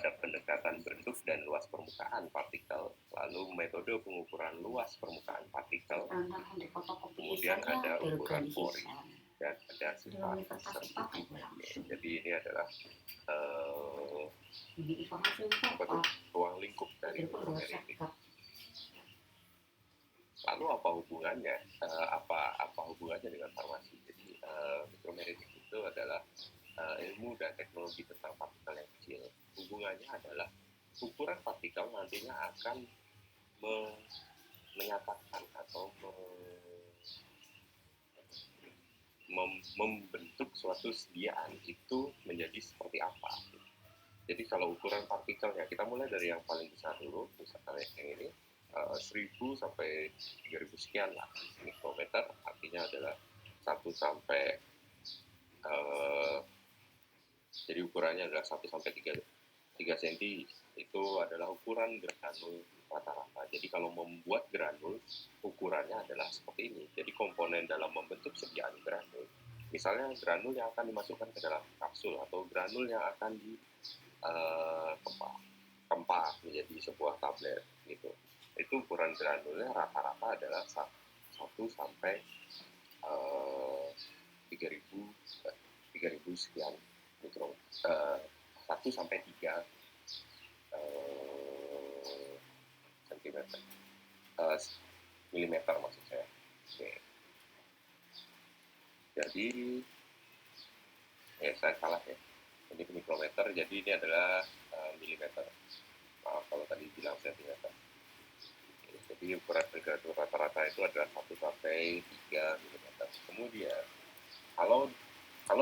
pada pendekatan bentuk dan luas permukaan partikel, lalu metode pengukuran luas permukaan partikel, kemudian ada ukuran pori, dan ada sifat sensitif. Jadi ini adalah ruang lingkup dari mikromeritik. Lalu apa hubungannya? Apa hubungannya dengan farmasi? Jadi mikromeritik itu adalah ilmu dan teknologi tentang partikel yang kecil. Hubungannya adalah ukuran partikel nantinya akan menyatakan atau membentuk suatu sediaan itu menjadi seperti apa. Jadi kalau ukuran partikelnya, kita mulai dari yang paling besar dulu, misalkan yang ini 1000 sampai 3000 sekian lah mikrometer, artinya adalah 1 sampai jadi ukurannya adalah 1 sampai 3 cm, itu adalah ukuran granul rata-rata. Jadi kalau membuat granul, ukurannya adalah seperti ini. Jadi komponen dalam membentuk sediaan granul, misalnya granul yang akan dimasukkan ke dalam kapsul atau granul yang akan kempah menjadi sebuah tablet gitu. Itu ukuran granulnya rata-rata adalah 1 sampai 3000 sekian mikro, 1 sampai 3 sentimeter, milimeter maksud saya. Oke. Jadi saya salah ya, ini mikrometer, jadi ini adalah milimeter. Maaf kalau tadi bilang sentimeter. Jadi ukuran granul rata-rata itu adalah 1 sampai 3 milimeter. Kemudian kalau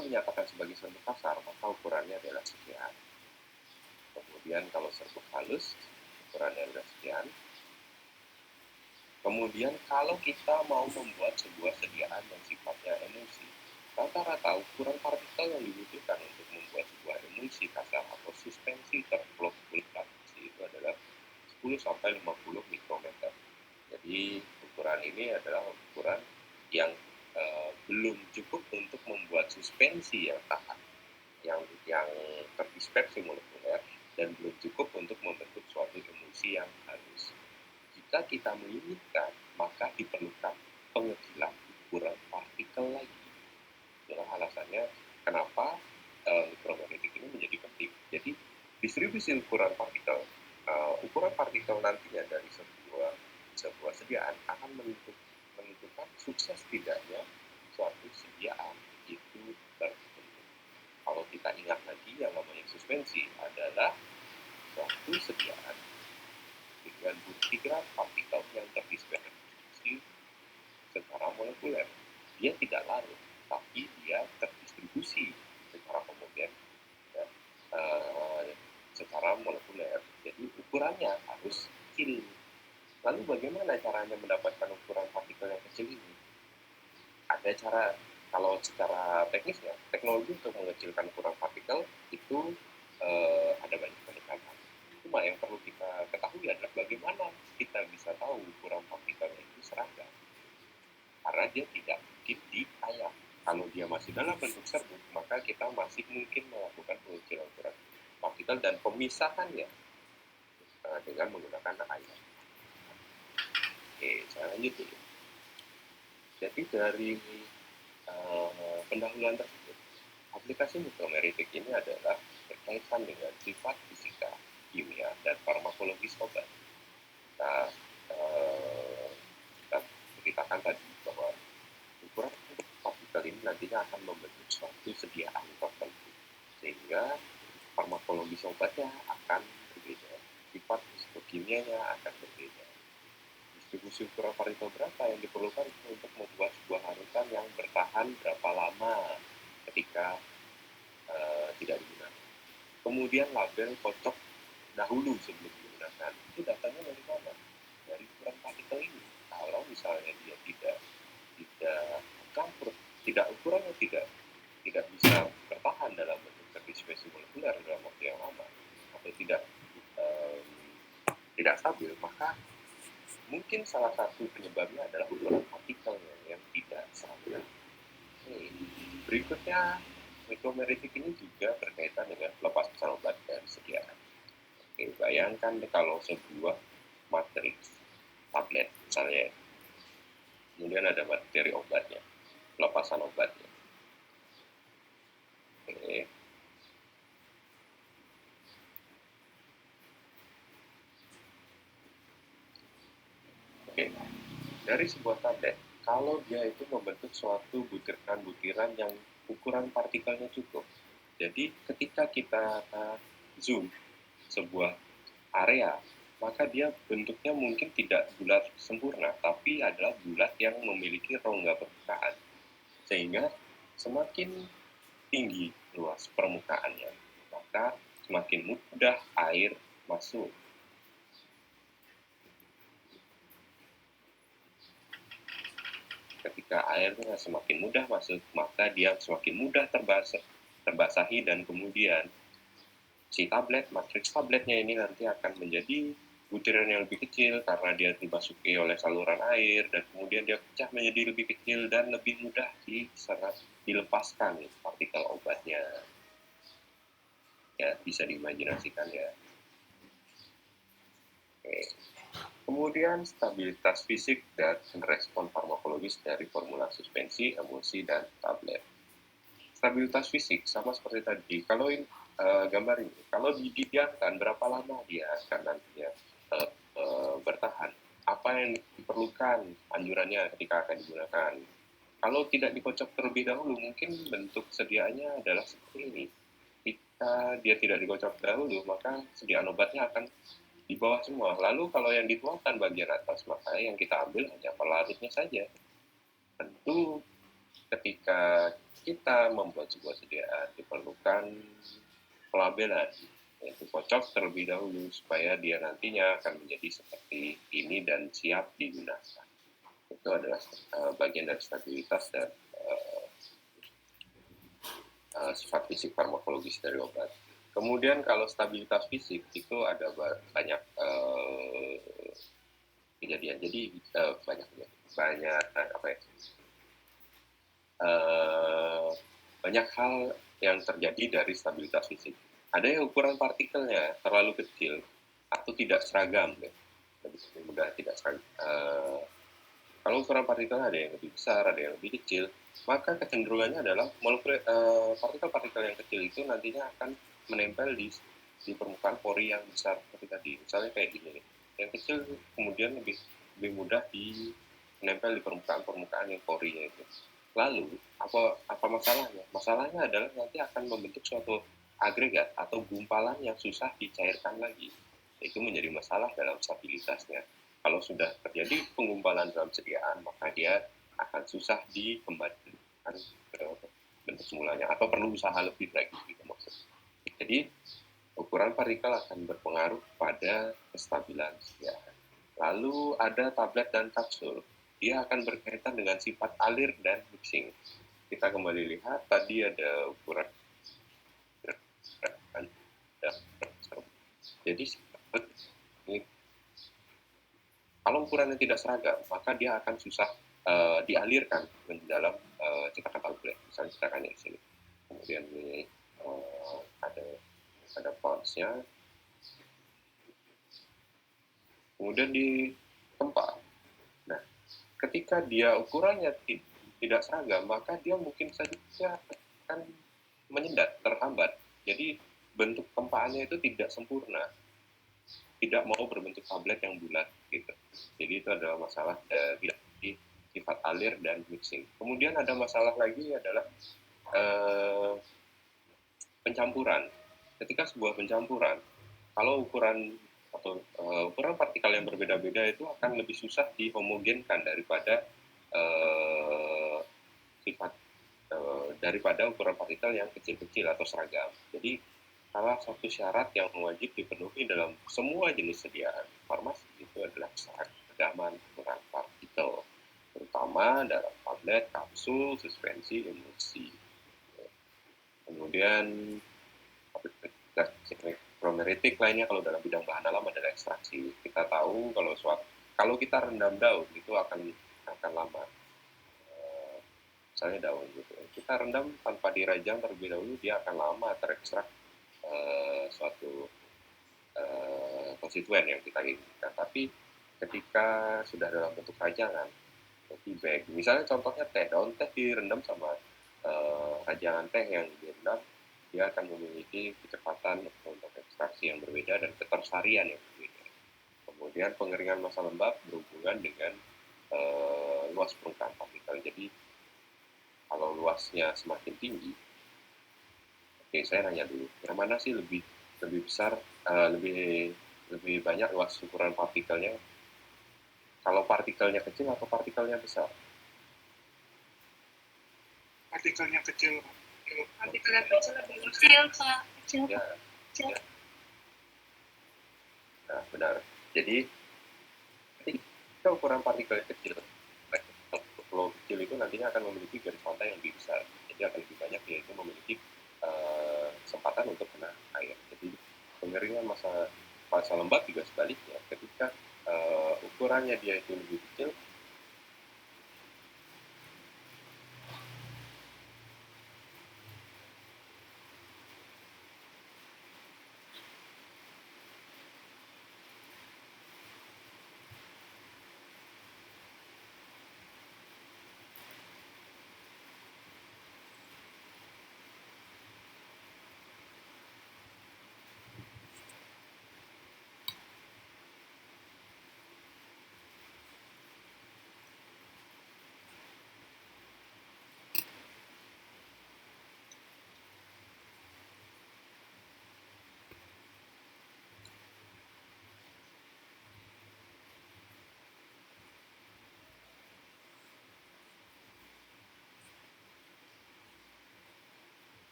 dinyatakan sebagai serbuk kasar, maka ukurannya adalah sekian. Kemudian kalau serbuk halus, ukurannya adalah sekian. Kemudian kalau kita mau membuat sebuah sediaan yang sifatnya emulsi, rata-rata ukuran partikel yang dibutuhkan untuk membuat sebuah emulsi kasar atau suspensi terpolipasi itu adalah 10 sampai 50 mikrometer. Jadi ukuran ini adalah ukuran yang belum cukup untuk membuat suspensi yang tahan, yang terdispersi molekuler, dan belum cukup untuk membentuk suatu emulsi yang halus. Jika kita menginginkan, maka diperlukan pengecilan ukuran partikel lagi. Itulah alasannya kenapa mikromeritik ini menjadi penting. Jadi distribusi ukuran partikel, nantinya dari sebuah sediaan akan menentukan sukses tidaknya suatu sediaan itu terbentuk. Kalau kita ingat lagi, yang namanya suspensi adalah suatu sediaan dengan butiran partikel yang terdispersi secara molekuler. Dia tidak larut, tapi dia terdistribusi secara homogen ya, secara molekuler. Jadi ukurannya harus kecil. Lalu bagaimana caranya mendapatkan ukuran partikel yang kecil ini? Ada cara, kalau secara teknis ya, teknologi untuk mengecilkan ukuran partikel itu ada banyak pendekatan. Cuma yang perlu kita ketahui adalah bagaimana kita bisa tahu ukuran partikelnya itu seragam. Karena dia tidak mungkin diayak. Kalau dia masih dalam bentuk serbuk, maka kita masih mungkin melakukan pengecilan ukuran partikel dan pemisahannya dengan menggunakan air. Oke, saya lanjut dulu. Jadi dari pendahuluan tersebut, aplikasi mikromeritik ini adalah berkaitan dengan sifat fisika, kimia, dan farmakologis obat. Kita ceritakan tadi bahwa ukuran partikel ini nantinya akan membentuk suatu sediaan tertentu, sehingga farmakologis obatnya akan berbeda, sifat fisikokimianya akan berbeda. Distribusi ukuran partikel berapa yang diperlukan untuk membuat sebuah larutan yang bertahan berapa lama ketika tidak digunakan. Kemudian label cocok dahulu sebelum digunakan. Itu datanya dari mana? Dari ukuran partikel ini. Kalau misalnya dia tidak campur, ukurannya tidak bisa bertahan dalam bentuk terdispersi molekuler dalam waktu yang lama, atau tidak stabil, maka mungkin salah satu penyebabnya adalah ukuran partikelnya yang tidak seragam. Berikutnya, mikromeritik ini juga berkaitan dengan pelepas pesan obat dan sediaan. bayangkan deh kalau sebuah matriks tablet misalnya, kemudian ada materi obatnya, pelepasan obatnya. Oke. Oke, dari sebuah tablet, kalau dia itu membentuk suatu butiran-butiran yang ukuran partikelnya cukup. Jadi ketika kita zoom sebuah area, maka dia bentuknya mungkin tidak bulat sempurna, tapi adalah bulat yang memiliki rongga permukaan. Sehingga semakin tinggi luas permukaannya, maka semakin mudah air masuk. Ketika airnya semakin mudah masuk, maka dia semakin mudah terbasahi dan kemudian si tablet, matriks tabletnya ini nanti akan menjadi butiran yang lebih kecil karena dia dimasuki oleh saluran air dan kemudian dia pecah menjadi lebih kecil dan lebih mudah dilepaskan partikel obatnya. Ya, bisa diimajinasikan ya. Oke. Kemudian stabilitas fisik dan respon farmakologis dari formula suspensi, emulsi, dan tablet. Stabilitas fisik sama seperti tadi. Kalau gambar ini, kalau didiamkan berapa lama dia akan nantinya bertahan? Apa yang diperlukan anjurannya ketika akan digunakan? Kalau tidak dikocok terlebih dahulu, mungkin bentuk sediaannya adalah seperti ini. Jika dia tidak dikocok dahulu, maka sediaan obatnya akan di bawah semua. Lalu kalau yang dituangkan bagian atas, maka yang kita ambil hanya pelarutnya saja. Tentu ketika kita membuat sebuah sediaan diperlukan pelabelan, yaitu kocok terlebih dahulu supaya dia nantinya akan menjadi seperti ini dan siap digunakan. Itu adalah bagian dari stabilitas dan sifat fisik farmakologis dari obat. Kemudian kalau stabilitas fisik itu ada banyak kejadian. Jadi banyak apa ya? Banyak hal yang terjadi dari stabilitas fisik. Ada yang ukuran partikelnya terlalu kecil atau tidak seragam, ya. Lebih mudah tidak seragam. Kalau ukuran partikel ada yang lebih besar, ada yang lebih kecil, maka kecenderungannya adalah partikel-partikel yang kecil itu nantinya akan menempel di permukaan pori yang besar seperti tadi. Misalnya kayak gini nih. Yang kecil kemudian lebih mudah menempel di permukaan yang porinya itu. Lalu apa masalahnya? Masalahnya adalah nanti akan membentuk suatu agregat atau gumpalan yang susah dicairkan lagi. Itu menjadi masalah dalam stabilitasnya. Kalau sudah terjadi penggumpalan dalam sediaan, maka dia akan susah dikembalikan ke bentuk semulanya atau perlu usaha lebih lagi gitu maksudnya. Jadi ukuran partikel akan berpengaruh pada kestabilan sediaan. Lalu ada tablet dan kapsul. Dia akan berkaitan dengan sifat alir dan mixing. Kita kembali lihat tadi ada ukuran. Jadi kalau ukurannya tidak seragam, maka dia akan susah dialirkan ke dalam cetakan tablet. Misalnya cetakannya di sini. Kemudian ini ada pouch-nya. Kemudian di tempat. Nah, ketika dia ukurannya tidak seragam, maka dia mungkin saja akan menyendat, terhambat. Jadi bentuk tempaannya itu tidak sempurna, tidak mau berbentuk tablet yang bulat gitu. Jadi itu adalah masalah dari sifat alir dan mixing. Kemudian ada masalah lagi adalah pencampuran. Ketika sebuah pencampuran, kalau ukuran partikel yang berbeda-beda itu akan lebih susah dihomogenkan daripada daripada ukuran partikel yang kecil-kecil atau seragam. Jadi salah satu syarat yang wajib dipenuhi dalam semua jenis sediaan farmasi itu adalah seragaman ukuran partikel, terutama dalam tablet, kapsul, suspensi, emulsi. Kemudian promeritik lainnya kalau dalam bidang bahan alam adalah ekstraksi. Kita tahu kalau kita rendam daun itu akan lama. Misalnya daun gitu. Kita rendam tanpa dirajang terlebih dahulu, dia akan lama terekstrak suatu konstituen yang kita inginkan. Tapi ketika sudah dalam bentuk rajangan, tea bag, misalnya contohnya teh, daun teh direndam sama rajangan teh yang direndam, dia akan memiliki kecepatan untuk ekstraksi yang berbeda dan ketersarian yang berbeda. Kemudian pengeringan massa lembab berhubungan dengan luas permukaan partikel. Jadi kalau luasnya semakin tinggi, oke, saya nanya dulu, yang mana sih lebih besar, lebih banyak luas ukuran partikelnya? Kalau partikelnya kecil atau partikelnya besar? Partikelnya kecil. Partikelnya kecil lebih kecil, Pak. Kecil. Ya, Kecil. ya. Nah, benar. Jadi ketika ukuran partikel kecil, flow kecil itu nantinya akan memiliki garis pantai yang lebih besar. Jadi akan lebih banyak, yaitu memiliki kesempatan untuk kena air. Jadi pengeringan massa lembab juga sebaliknya. Ketika ukurannya dia itu lebih kecil,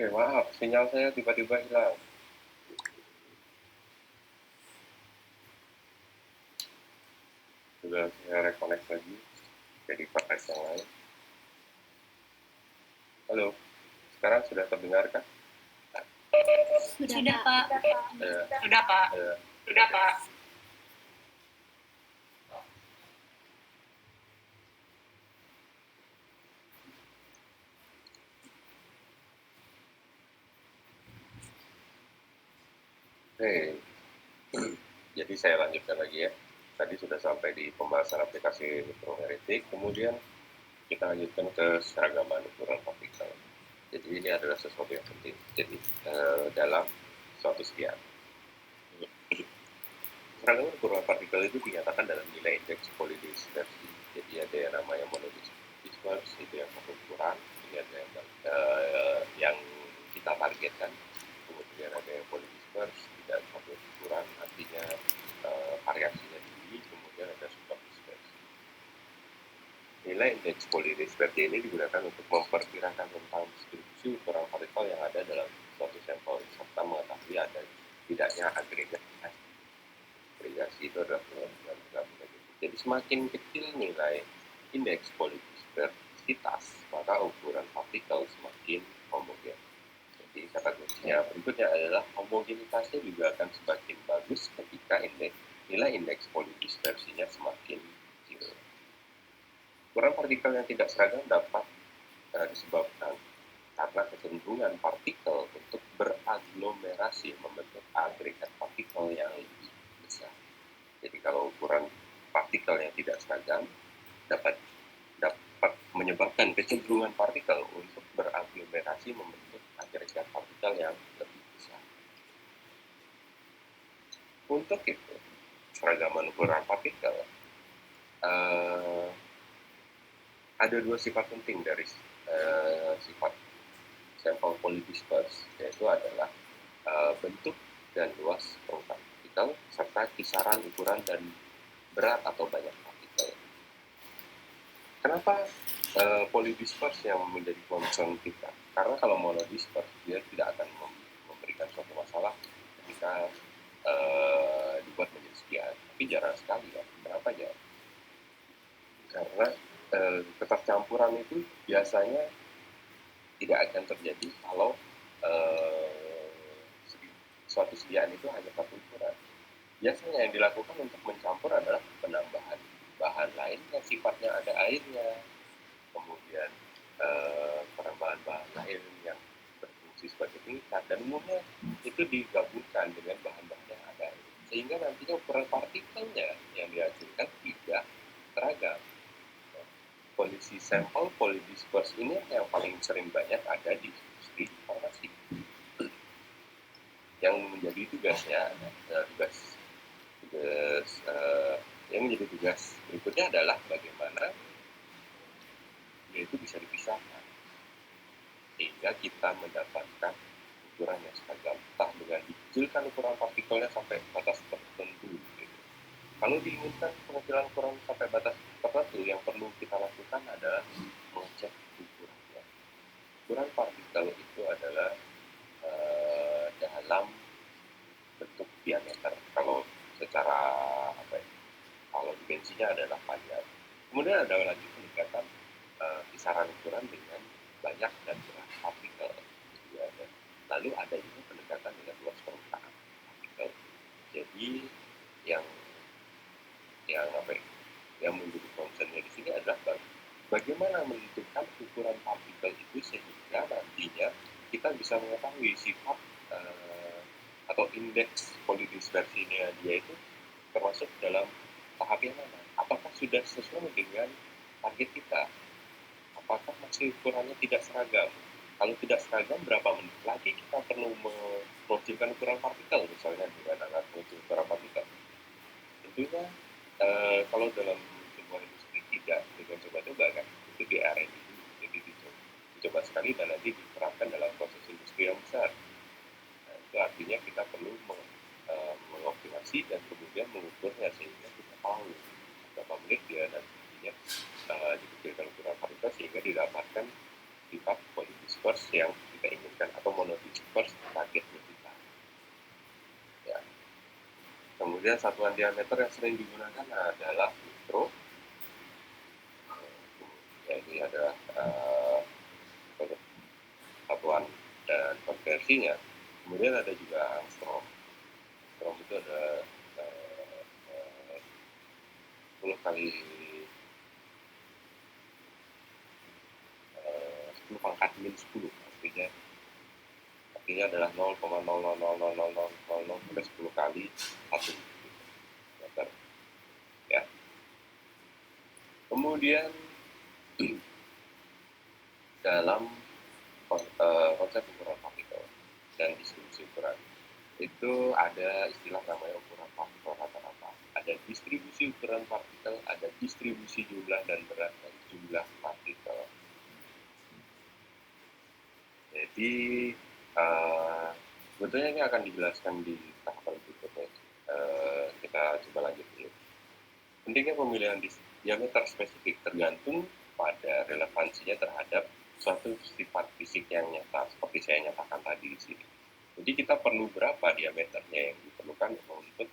oke, maaf, sinyal saya tiba-tiba hilang. Sudah saya reconnect lagi jadi podcast yang lain. Halo, sekarang sudah terdengar kan? Sudah, Pak. Sudah, Pak. Sudah, Pak. Oke, jadi saya lanjutkan lagi ya. Tadi sudah sampai di pembahasan aplikasi mikroheritik, kemudian kita lanjutkan ke seragaman ukuran partikel. Jadi ini adalah sesuatu yang penting. Jadi dalam suatu sekian. Seragaman ukuran partikel itu dinyatakan dalam nilai indeks polydispersi. Jadi ada yang namanya monodisperse, itu yang satu ukuran. Ini ada yang kita targetkan. Kemudian ada yang polydisperse, tidak satu ukuran, artinya variasinya tinggi. Kemudian ada superdispersi. Nilai indeks polydispersi ini digunakan untuk memperkirakan rentang distribusi ukuran partikel yang ada dalam suatu sampel serta mengetahui ada tidaknya agregasi itu adalah jadi semakin kecil nilai indeks polydispersitas, maka ukuran partikel semakin homogen. Jadi kata kuncinya berikutnya adalah homogenitasnya juga akan semakin bagus ketika nilai indeks polydispersinya semakin kecil. Ukuran partikel yang tidak seragam dapat disebabkan karena kecenderungan partikel untuk beraglomerasi membentuk agregat partikel yang lebih besar. Jadi kalau ukuran partikel yang tidak seragam dapat menyebabkan kecenderungan partikel untuk beraglomerasi membentuk agregat partikel yang lebih besar. Untuk itu, seragaman ukuran partikel ada dua sifat penting dari sifat sampel polydisperse, yaitu adalah bentuk dan luas permukaan partikel serta kisaran ukuran dan berat atau banyak partikel. Kenapa polydisperse yang menjadi concern kita? Karena kalau monodisperse dia tidak akan memberikan suatu masalah ketika dibuat menjadi sekian, tapi jarang sekali ya. Kenapa jarang? Karena ketercampuran itu biasanya tidak akan terjadi kalau suatu sediaan itu hanya satu ukuran. Biasanya yang dilakukan untuk mencampur adalah penambahan bahan lain yang sifatnya ada airnya, kemudian penambahan bahan lain yang berfungsi sebagai pengikat, dan umumnya itu digabungkan dengan bahan-bahan yang ada, sehingga nantinya ukuran partikelnya yang dihasilkan tidak seragam. Kondisi sampel polydisperse ini yang paling sering banyak ada di industri farmasi. Yang menjadi tugasnya, yang menjadi tugas berikutnya adalah bagaimana yaitu bisa dipisahkan sehingga kita mendapatkan ukuran yang seragam, entah dengan dikecilkan ukuran partikelnya sampai batas tertentu. Gitu. Kalau diinginkan pengecilan ukuran sampai batas tertentu, yang perlu kita lakukan adalah mengecek ukurannya. Ukuran partikel itu adalah dalam bentuk diameter. Kalau secara kalau dimensinya adalah panjang. Kemudian ada lagi pendekatan kisaran ukuran dengan banyak dan berat partikel. Lalu ada juga pendekatan dengan luas permukaan partikel. Jadi yang menjadi concernnya di sini adalah bagaimana menentukan ukuran partikel itu sehingga nantinya kita bisa mengetahui sifat atau indeks polydispersinya dia itu termasuk dalam tahap yang mana. Apakah sudah sesuai dengan target kita? Apakah masih ukurannya tidak seragam? Kalau tidak seragam, berapa menit lagi kita perlu mengecilkan ukuran partikel, misalnya dengan alat mengukur ukuran partikel? Tentunya kalau dalam sebuah industri tidak dengan coba-coba kan, itu di R&D dulu, jadi dicoba sekali dan nanti diterapkan dalam proses industri yang besar. Nah, itu artinya kita perlu mengoptimasi dan kemudian mengukurnya sehingga kita tahu berapa menit dia nantinya dikecilkan ukuran partikel sehingga didapatkan sifat polydisperse yang kita inginkan atau monodisperse targetnya kita. Ya. Kemudian satuan diameter yang sering digunakan adalah mikro. Ya, ini adalah satuan dan konversinya. Kemudian ada juga angstrom. Angstrom itu ada 10 kali 10 pangkat min 10, artinya adalah 0,000000 sampai 10 kali 1 meter. Ya. Kemudian dalam konsep ukuran partikel dan distribusi ukuran itu ada istilah namanya ukuran partikel rata-rata. Ada distribusi ukuran partikel, ada distribusi jumlah dan berat dan jumlah partikel. Jadi sebetulnya ini akan dijelaskan di tahapan berikutnya. Kita coba lanjut dulu. Pentingnya pemilihan diameter spesifik tergantung pada relevansinya terhadap suatu sifat fisik yang nyata, seperti saya nyatakan tadi di sini. Jadi kita perlu berapa diameternya yang diperlukan untuk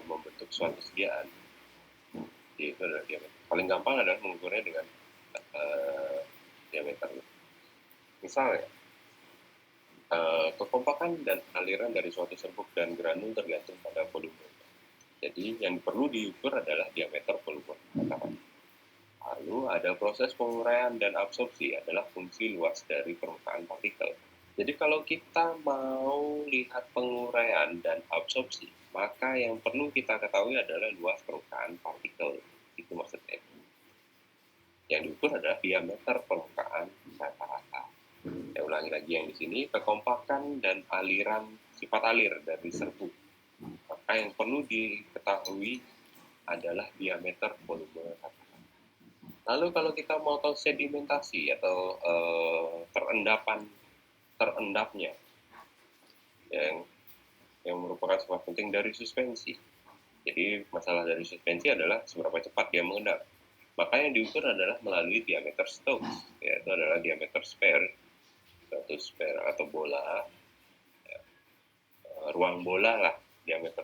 membentuk suatu sediaan. Jadi itu adalah diameter. Paling gampang adalah mengukurnya dengan diameter. Misalnya, kekompakan dan aliran dari suatu serbuk dan granul tergantung pada volume. Jadi yang perlu diukur adalah diameter volume. Lalu ada proses penguraian dan absorpsi adalah fungsi luas dari permukaan partikel. Jadi kalau kita mau lihat penguraian dan absorpsi, maka yang perlu kita ketahui adalah luas permukaan partikel. Itu maksudnya. Yang diukur adalah diameter permukaan rata-rata. Saya ulangi lagi yang di sini, kekompakan dan aliran sifat alir dari serbuk. Maka yang perlu diketahui adalah diameter volume rata-rata. Lalu kalau kita mau tahu sedimentasi atau terendapnya yang merupakan sebuah penting dari suspensi. Jadi masalah dari suspensi adalah seberapa cepat dia mengendap. Maka yang diukur adalah melalui diameter Stokes, yaitu adalah diameter sphere, atau sphere atau bola, ya, ruang bola lah. Diameter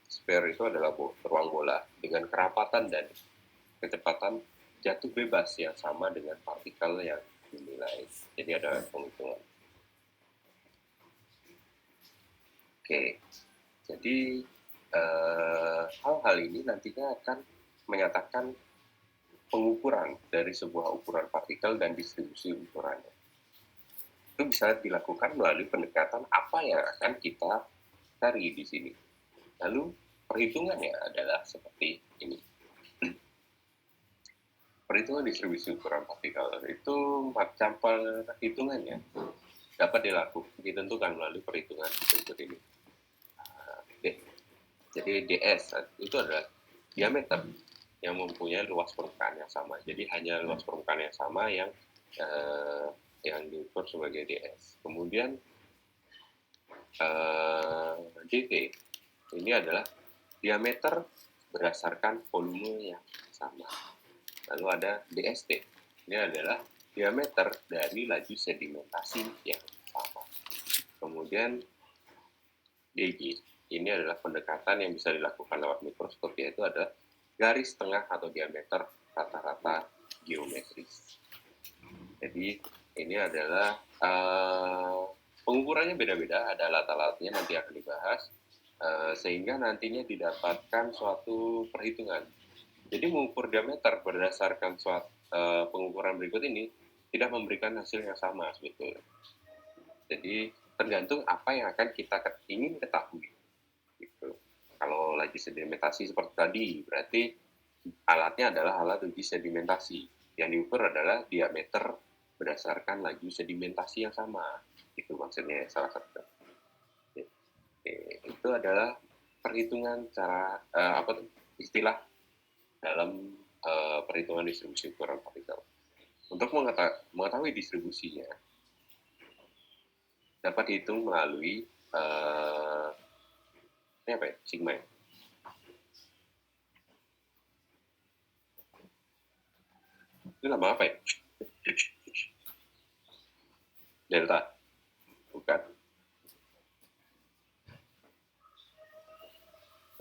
sphere itu adalah ruang bola dengan kerapatan dan kecepatan jatuh bebas yang sama dengan partikel yang dinilai. Jadi ada penghitungan. Oke, jadi hal-hal ini nantinya akan menyatakan pengukuran dari sebuah ukuran partikel dan distribusi ukurannya. Itu bisa dilakukan melalui pendekatan apa yang akan kita cari di sini. Lalu perhitungannya adalah seperti ini. Perhitungan distribusi ukuran partikel itu macam perhitungannya dapat ditentukan melalui perhitungan berikut ini. Jadi ds itu adalah diameter yang mempunyai luas permukaan yang sama. Jadi hanya luas permukaan yang sama yang diukur sebagai ds. Kemudian dt ini adalah diameter berdasarkan volume yang sama. Lalu ada dst, ini adalah diameter dari laju sedimentasi yang sama. Kemudian dg, ini adalah pendekatan yang bisa dilakukan lewat mikroskop, yaitu adalah garis tengah atau diameter rata-rata geometris. Jadi ini adalah pengukurannya beda-beda, ada alat-alatnya nanti akan dibahas, sehingga nantinya didapatkan suatu perhitungan. Jadi mengukur diameter berdasarkan suatu pengukuran berikut ini tidak memberikan hasil yang sama sebetulnya. Jadi tergantung apa yang akan kita ingin ketahui. Gitu. Kalau laju sedimentasi seperti tadi, berarti alatnya adalah alat uji sedimentasi. Yang diukur adalah diameter berdasarkan laju sedimentasi yang sama. Itu maksudnya salah satu. Itu adalah perhitungan cara istilah dalam perhitungan distribusi ukuran partikel. Untuk mengetahui distribusinya, dapat dihitung melalui ini apa ya? Sigma. Itu nama apa ya? Delta. Bukan.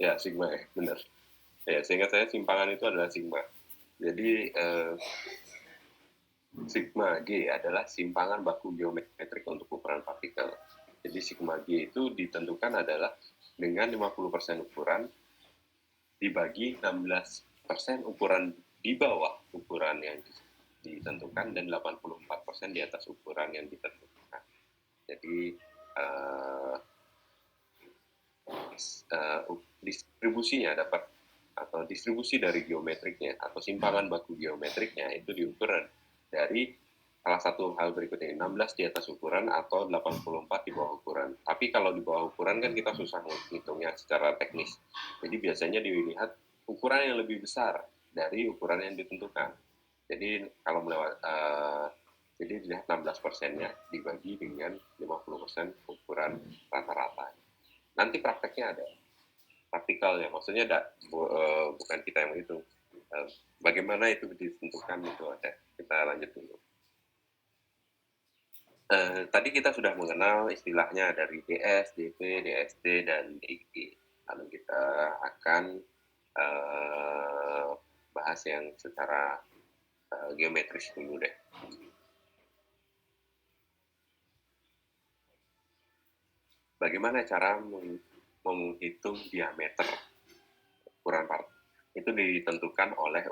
Ya, sigma ya, benar. Ya, seingat saya simpangan itu adalah sigma. Jadi sigma G adalah simpangan baku geometrik untuk ukuran partikel. Jadi sigma G itu ditentukan adalah dengan 50% ukuran dibagi 16% ukuran di bawah ukuran yang ditentukan dan 84% di atas ukuran yang ditentukan. Jadi distribusinya dapat atau distribusi dari geometriknya atau simpangan baku geometriknya itu diukur dari salah satu hal berikut ini, 16 di atas ukuran atau 84 di bawah ukuran. Tapi kalau di bawah ukuran kan kita susah menghitungnya secara teknis. Jadi biasanya dilihat ukuran yang lebih besar dari ukuran yang ditentukan. Jadi kalau jadi dilihat 16%-nya dibagi dengan 50% ukuran rata-rata. Nanti prakteknya ada. Praktikalnya, maksudnya bukan kita yang menghitung. Bagaimana itu ditentukan itu ada. Kita lanjut dulu. Tadi kita sudah mengenal istilahnya dari ds, dp, dst, dan dg. Lalu kita akan bahas yang secara geometris dulu deh. Bagaimana cara menghitung diameter ukuran partikel? Itu ditentukan oleh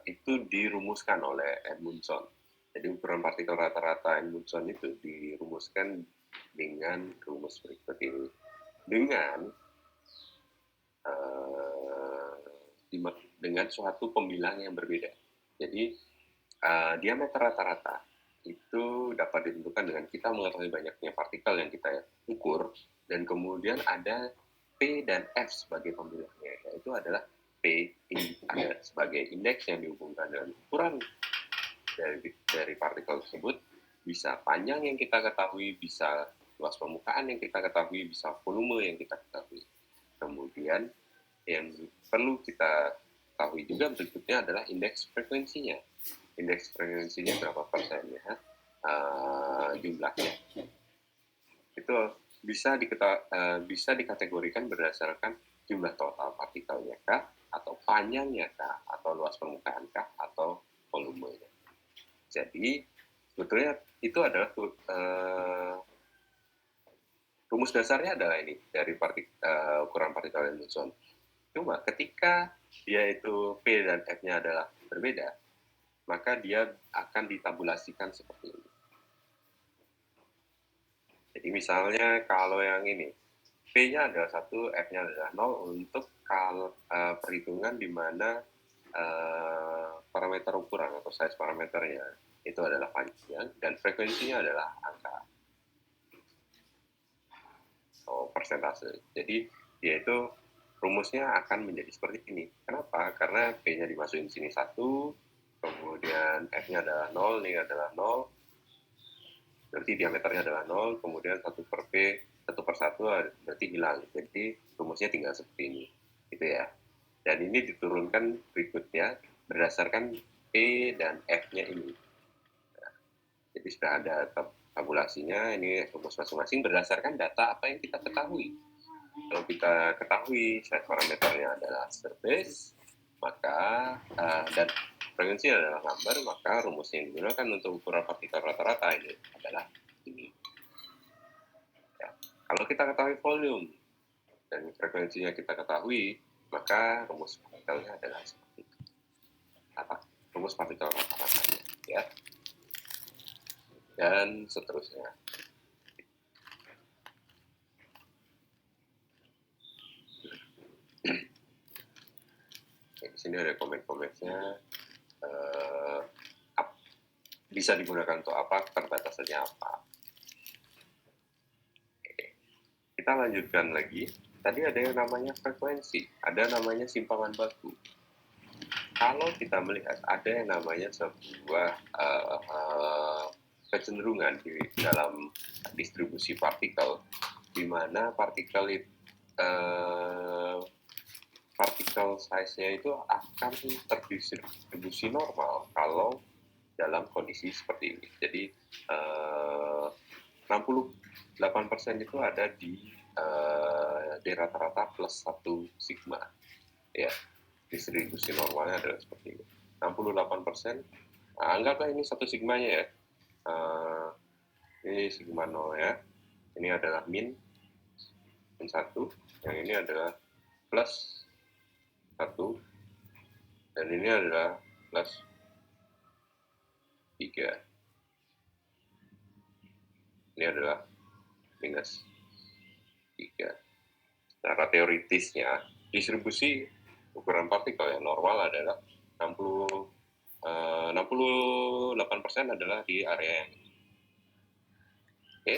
itu dirumuskan oleh Edmundson. Jadi ukuran partikel rata-rata Edmundson itu dirumuskan dengan rumus berikut ini. Dengan suatu pembilang yang berbeda. Jadi diameter rata-rata itu dapat ditentukan dengan kita mengetahui banyaknya partikel yang kita ukur, dan kemudian ada P dan F sebagai pembilangnya, yaitu adalah P ada sebagai indeks yang dihubungkan dengan ukuran dari partikel tersebut, bisa panjang yang kita ketahui, bisa luas permukaan yang kita ketahui, bisa volume yang kita ketahui. Kemudian yang perlu kita ketahui juga berikutnya adalah indeks frekuensinya. Indeks frekuensinya berapa persennya, jumlahnya. Itu bisa dikategorikan berdasarkan jumlah total partikelnya kah, atau panjangnya kah, atau luas permukaan kah, atau volumenya. Jadi Sebetulnya itu adalah rumus dasarnya adalah ini dari ukuran partikel Hamilton. Cuma ketika dia itu P dan F-nya adalah berbeda, maka dia akan ditabulasikan seperti ini. Jadi misalnya kalau yang ini, P-nya adalah 1, F-nya adalah 0 untuk perhitungan di mana parameter ukuran atau size parameternya itu adalah panjang dan frekuensinya adalah angka atau persentase. Jadi dia itu rumusnya akan menjadi seperti ini. Kenapa? Karena P-nya dimasukin sini 1, kemudian F-nya adalah 0, ini adalah 0, berarti diameternya adalah 0, kemudian 1 per P, 1 per 1 berarti hilang. Jadi rumusnya tinggal seperti ini. Gitu ya. Dan ini diturunkan berikutnya berdasarkan P dan F-nya ini. Nah, jadi sudah ada tabulasinya, ini rumus masing-masing berdasarkan data apa yang kita ketahui. Kalau kita ketahui size parameternya adalah surface, maka dan frekuensi adalah number, maka rumus yang digunakan untuk ukuran partikel rata-rata ini adalah ini. Ya. Kalau kita ketahui volume dan frekuensinya kita ketahui, maka rumus partikelnya adalah seperti itu. Rumus partikel rata-ratanya, ya. Dan seterusnya. Di sini ada komen-komennya. Bisa digunakan untuk apa? Keterbatasannya apa? Kita lanjutkan lagi. Tadi ada yang namanya frekuensi, ada namanya simpangan baku. Kalau kita melihat ada yang namanya sebuah kecenderungan di dalam distribusi partikel, di mana partikel size-nya itu akan terdistribusi normal kalau dalam kondisi seperti ini. Jadi 68% itu ada di rata-rata plus 1 sigma. Ya, distribusi normalnya adalah seperti ini. 68%, anggaplah ini 1 sigmanya ya. Ini sigma 0 ya. Ini adalah min 1, yang ini adalah plus 1, dan ini adalah plus 3. Ini adalah minus 3. Secara teoritisnya, distribusi ukuran partikel yang normal adalah 68% adalah di area yang ini. Oke.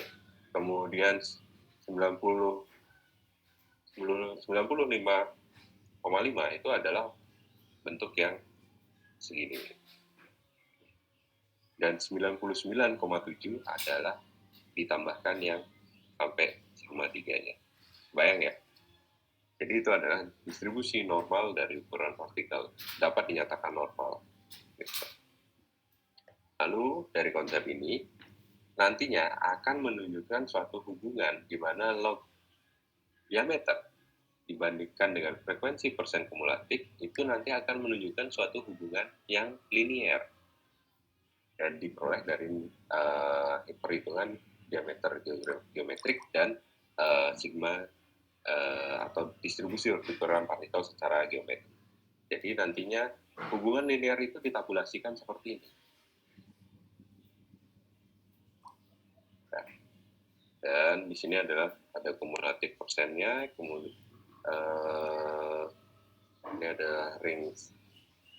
Kemudian 95,5 itu adalah bentuk yang segini. Dan 99,7 adalah ditambahkan yang sampai sigma 3-nya. Bayang ya? Jadi itu adalah distribusi normal dari ukuran partikel. Dapat dinyatakan normal. Lalu dari konsep ini, nantinya akan menunjukkan suatu hubungan di mana log diameter dibandingkan dengan frekuensi persen kumulatif, itu nanti akan menunjukkan suatu hubungan yang linear. Dan diperoleh dari perhitungan diameter geometrik dan sigma atau distribusi ukuran partikel secara geometrik. Jadi nantinya hubungan linear itu ditabulasikan seperti ini. Nah, dan di sini adalah ada kumulatif persennya, kemudian ini ada range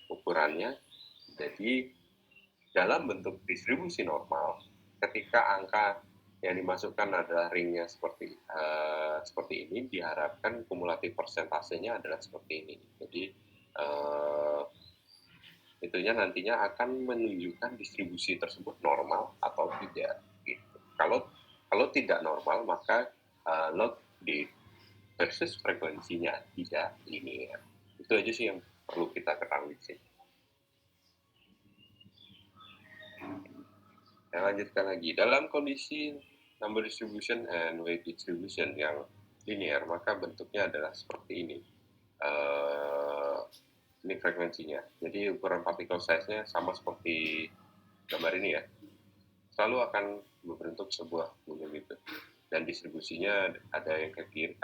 ukurannya. Jadi dalam bentuk distribusi normal, ketika angka yang dimasukkan adalah ringnya seperti ini, diharapkan kumulatif persentasenya adalah seperti ini. Jadi itunya nantinya akan menunjukkan distribusi tersebut normal atau tidak. Gitu. Kalau tidak normal, maka log di versus frekuensinya tidak linear. Itu aja sih yang perlu kita ketahui sih. Saya lanjutkan lagi. Dalam kondisi number distribution and weight distribution yang linear, maka bentuknya adalah seperti ini. Ini frekuensinya. Jadi ukuran particle size-nya sama seperti gambar ini ya. selalu akan membentuk sebuah gunung itu, dan distribusinya ada yang ke kiri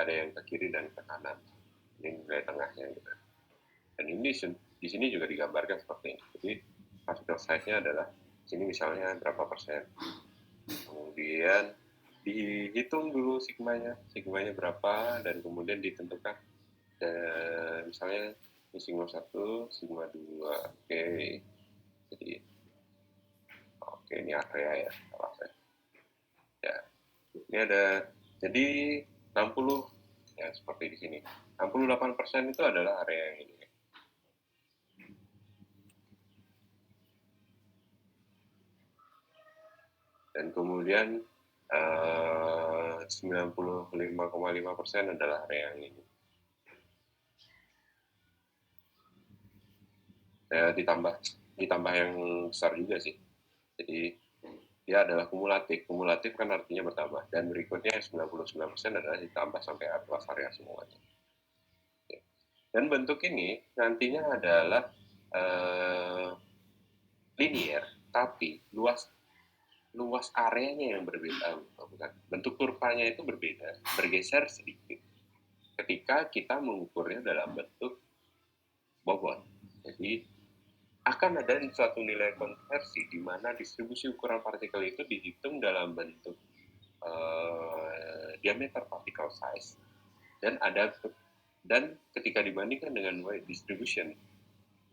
dan ke kanan. Ini nilai tengahnya gitu. Dan ini di sini juga digambarkan seperti ini. Jadi particle size-nya adalah sini misalnya berapa persen. Kemudian dihitung dulu sigmanya berapa, dan kemudian ditentukan misalnya ini sigma 1, sigma 2. Jadi ini area ya, ya. Ini ada jadi 60 ya, seperti di sini. 68% itu adalah area yang ini. Dan kemudian 95,5% adalah area yang ini. Ditambah yang besar juga sih. Jadi dia adalah kumulatif. Kumulatif kan artinya bertambah. Dan berikutnya 99% adalah ditambah sampai luas area semuanya. Dan bentuk ini nantinya adalah linear, tapi luas areanya yang berbeda, bukan? Bentuk kurvanya itu berbeda, bergeser sedikit ketika kita mengukurnya dalam bentuk bobot. Jadi akan ada suatu nilai konversi di mana distribusi ukuran partikel itu dihitung dalam bentuk diameter particle size, dan ketika dibandingkan dengan weight distribution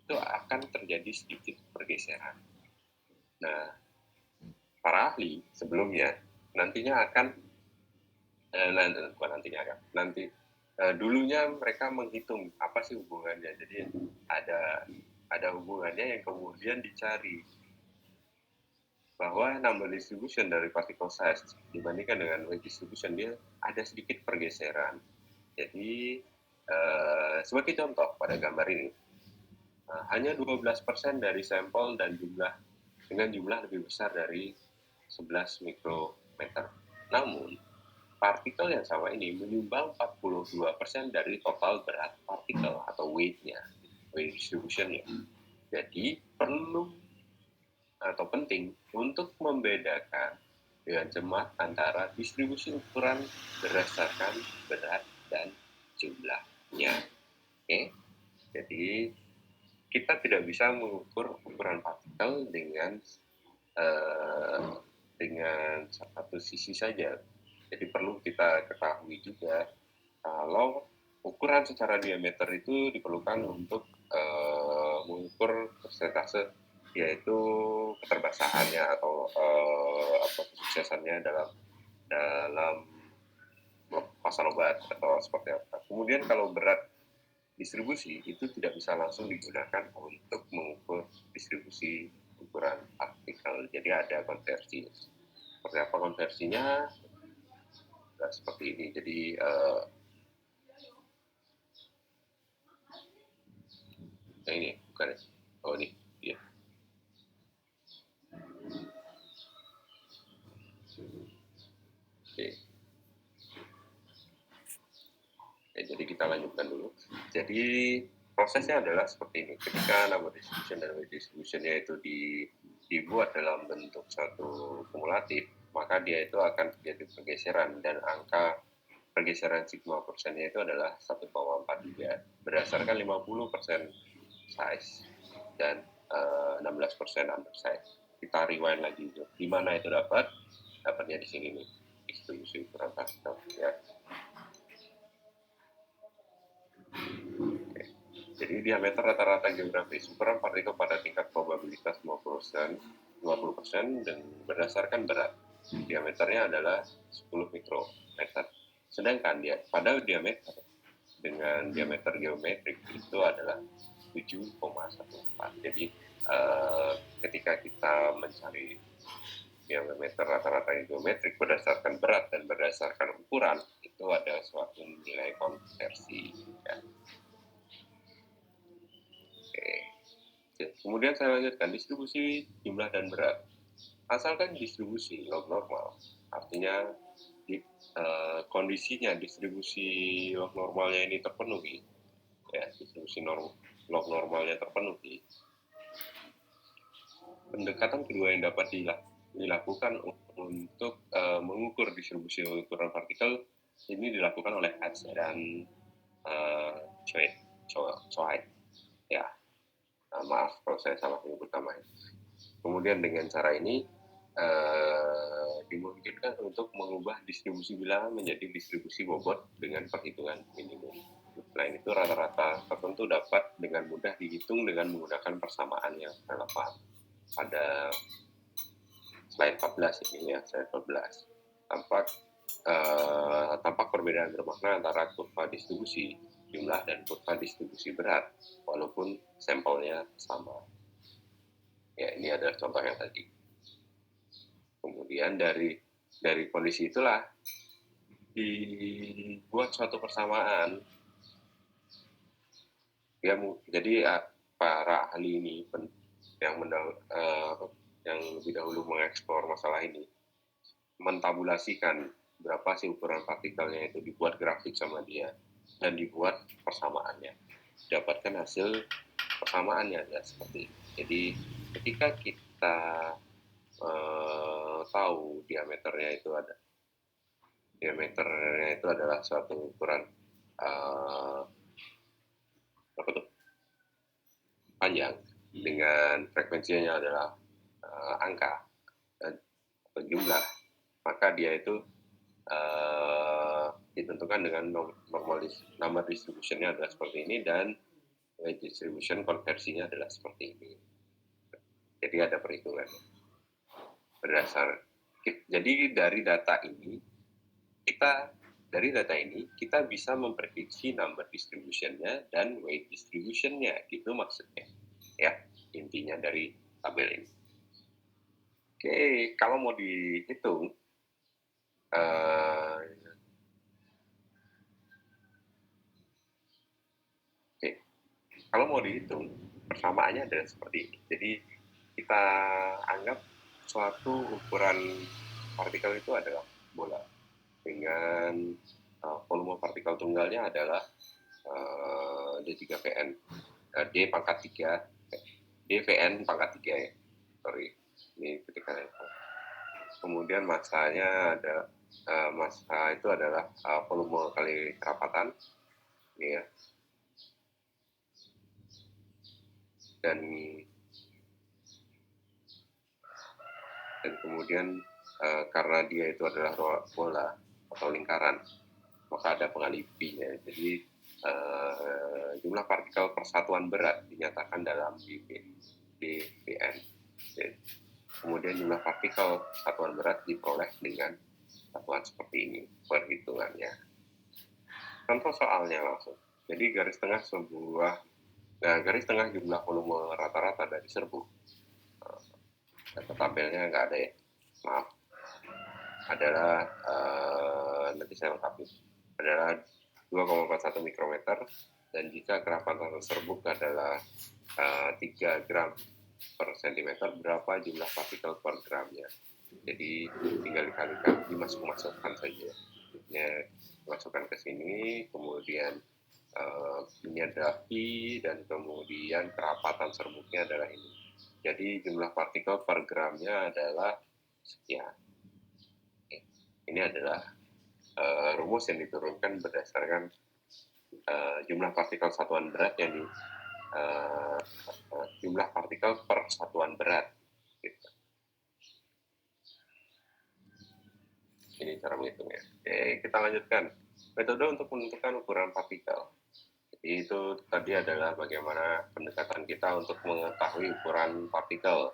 itu akan terjadi sedikit pergeseran. Nah, para ahli sebelumnya dulunya mereka menghitung apa sih hubungannya. Jadi ada hubungannya yang kemudian dicari, bahwa number distribution dari particle size dibandingkan dengan weight distribution dia ada sedikit pergeseran. Jadi sebagai contoh pada gambar ini, hanya 12% dari sampel dan dengan jumlah lebih besar dari 11 mikrometer. Namun, partikel yang sama ini menyumbang 42% dari total berat partikel atau weight distribution-nya. Jadi, penting untuk membedakan dengan cermat antara distribusi ukuran berdasarkan berat dan jumlahnya. Oke? Jadi, kita tidak bisa mengukur ukuran partikel dengan satu sisi saja. Jadi perlu kita ketahui juga kalau ukuran secara diameter itu diperlukan untuk mengukur persentase, yaitu keterbasahannya atau kesuksesannya dalam pasar obat atau seperti apa. Kemudian kalau berat distribusi itu tidak bisa langsung digunakan untuk mengukur distribusi ukuran partikel. Jadi ada konversi. Seperti apa konversinya? Nah, seperti ini. Jadi ini bukan ya? Oh ini, ya. Oke. Jadi kita lanjutkan dulu. Jadi prosesnya adalah seperti ini. Ketika number distribution dan weight distribution-nya itu dibuat dalam bentuk satu kumulatif, maka dia itu akan terjadi pergeseran, dan angka pergeseran sigma persennya itu adalah 1,43 berdasarkan 50% size dan 16% undersize. Kita rewind lagi. Di mana itu dapatnya di sini nih, distribusi ukuran partikel ya. Jadi diameter rata-rata geografis ukuran partikel pada tingkat probabilitas 50%, dan berdasarkan berat. Diameternya adalah 10 mikrometer. Sedangkan pada diameter dengan diameter geometrik itu adalah 7,14. Jadi ketika kita mencari diameter rata-rata geometrik berdasarkan berat dan berdasarkan ukuran, itu ada suatu nilai konversi ya. Kemudian saya lanjutkan distribusi jumlah dan berat. Asalkan distribusi log normal, artinya kondisinya distribusi log normalnya ini terpenuhi, ya, distribusi log normalnya terpenuhi. Pendekatan kedua yang dapat dilakukan untuk mengukur distribusi ukuran partikel ini dilakukan oleh Hertz dan Schwaite. Ya, maaf kalau saya salah menyebut namanya. Kemudian dengan cara ini dimungkinkan untuk mengubah distribusi bilangan menjadi distribusi bobot dengan perhitungan minimum. Selain itu, rata-rata tertentu dapat dengan mudah dihitung dengan menggunakan persamaan yang relevan. Pada slide 14 ini ya, slide 14. Tampak perbedaan bermakna antara kurva distribusi jumlah dan kurva distribusi berat, walaupun sampelnya sama. Ya, ini adalah contoh yang tadi. Kemudian dari kondisi itulah dibuat suatu persamaan. Ya, jadi para ahli ini yang lebih dahulu mengeksplor masalah ini mentabulasikan berapa sih ukuran partikelnya, itu dibuat grafik sama dia dan dibuat persamaannya, dapatkan hasil persamaannya ya seperti ini. Jadi ketika kita tahu diameternya itu adalah suatu ukuran panjang dengan frekuensinya adalah angka atau jumlah, maka dia itu ditentukan dengan number distribution-nya adalah seperti ini dan weight distribution konversinya adalah seperti ini. Jadi ada perhitungannya berdasar. Jadi dari data ini kita bisa memprediksi number distribution-nya dan weight distribution-nya, gitu maksudnya. Ya, intinya dari tabel ini. Oke, kalau mau dihitung, kalau mau dihitung, persamaannya adalah seperti ini. Jadi kita anggap suatu ukuran partikel itu adalah bola dengan volume partikel tunggalnya adalah D3Vn, D pangkat 3, dVn pangkat 3 ya. Sorry, ini ketika kemudian massanya ada massa itu adalah volume kali kerapatan ini ya, dan kemudian karena dia itu adalah bola atau lingkaran, maka ada pengalipinya. Jadi jumlah partikel persatuan berat dinyatakan dalam dVn. Kemudian jumlah partikel satuan berat diperoleh dengan satuan seperti ini perhitungannya. Contoh soalnya langsung. Jadi garis tengah jumlah volume rata-rata dari serbuk. Data tabelnya nggak ada ya, maaf. Adalah nanti saya lengkapi. Adalah 2,41 mikrometer, dan jika kerapatan serbuk adalah 3 gram per sentimeter, berapa jumlah partikel per gramnya. Jadi tinggal dikalikan, dimasukkan saja. Ya, masukkan ke sini, kemudian ini adalah pi, dan kemudian kerapatan serbuknya adalah ini. Jadi jumlah partikel per gramnya adalah sekian. Ini adalah rumus yang diturunkan berdasarkan jumlah partikel satuan berat yang jumlah partikel per satuan berat. Gitu. Ini cara menghitungnya. Oke, kita lanjutkan. Metode untuk menentukan ukuran partikel. Jadi itu tadi adalah bagaimana pendekatan kita untuk mengetahui ukuran partikel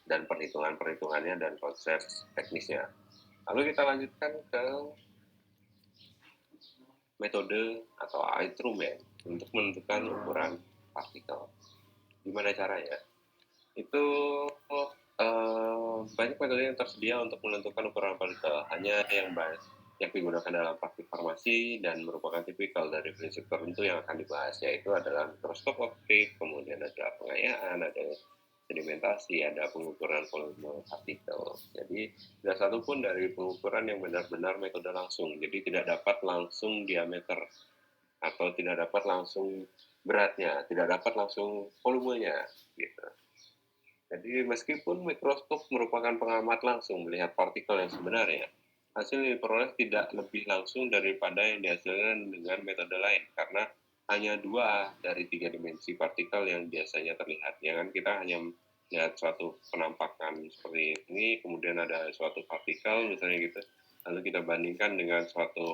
dan perhitungannya dan konsep teknisnya. Lalu kita lanjutkan ke metode atau instrumen untuk menentukan ukuran partikel. Gimana caranya? Itu banyak metode yang tersedia untuk menentukan ukuran partikel. Hanya yang digunakan dalam praktik farmasi dan merupakan tipikal dari prinsip tertentu yang akan dibahas, yaitu adalah mikroskop optik, kemudian ada pengayaan, ada sedimentasi, ada pengukuran volume partikel. Jadi tidak satu pun dari pengukuran yang benar-benar metode langsung. Jadi tidak dapat langsung diameter atau tidak dapat langsung beratnya, tidak dapat langsung volumenya gitu. Jadi meskipun mikroskop merupakan pengamat langsung melihat partikel yang sebenarnya, hasil yang diperoleh tidak lebih langsung daripada yang dihasilkan dengan metode lain, karena hanya 2 dari 3 dimensi partikel yang biasanya terlihat. Ya kan, kita hanya melihat suatu penampakan seperti ini, kemudian ada suatu partikel misalnya gitu, lalu kita bandingkan dengan suatu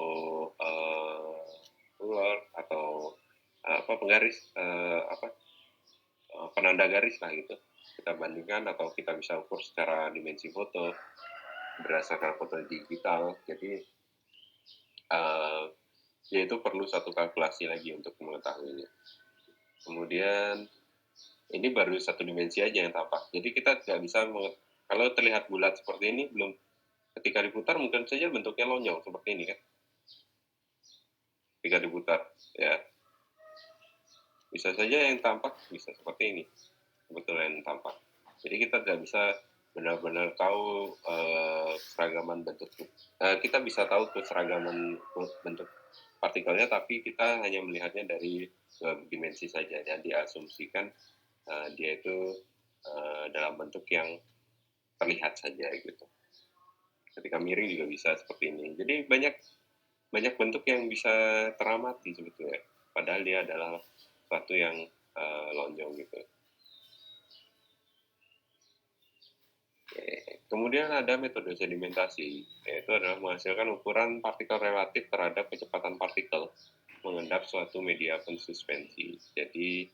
ruler atau penggaris penanda garis lah gitu, kita bandingkan atau kita bisa ukur secara dimensi foto berdasarkan foto digital. Jadi ya itu perlu satu kalkulasi lagi untuk mengetahuinya. Kemudian ini baru satu dimensi aja yang tampak, jadi kita tidak bisa kalau terlihat bulat seperti ini, belum, ketika diputar mungkin saja bentuknya lonjong seperti ini kan, ketika diputar ya bisa saja yang tampak bisa seperti ini sebetulnya yang tampak. Jadi kita tidak bisa benar-benar tahu keseragaman bentuk. Kita bisa tahu keseragaman bentuk partikelnya, tapi kita hanya melihatnya dari dimensi saja dan diasumsikan dia itu dalam bentuk yang terlihat saja gitu. Ketika miring juga bisa seperti ini. Jadi banyak bentuk yang bisa teramati sebetulnya, padahal dia adalah sesuatu yang lonjong gitu. Kemudian ada metode sedimentasi, yaitu adalah menghasilkan ukuran partikel relatif terhadap kecepatan partikel mengendap suatu media pensuspensi. Jadi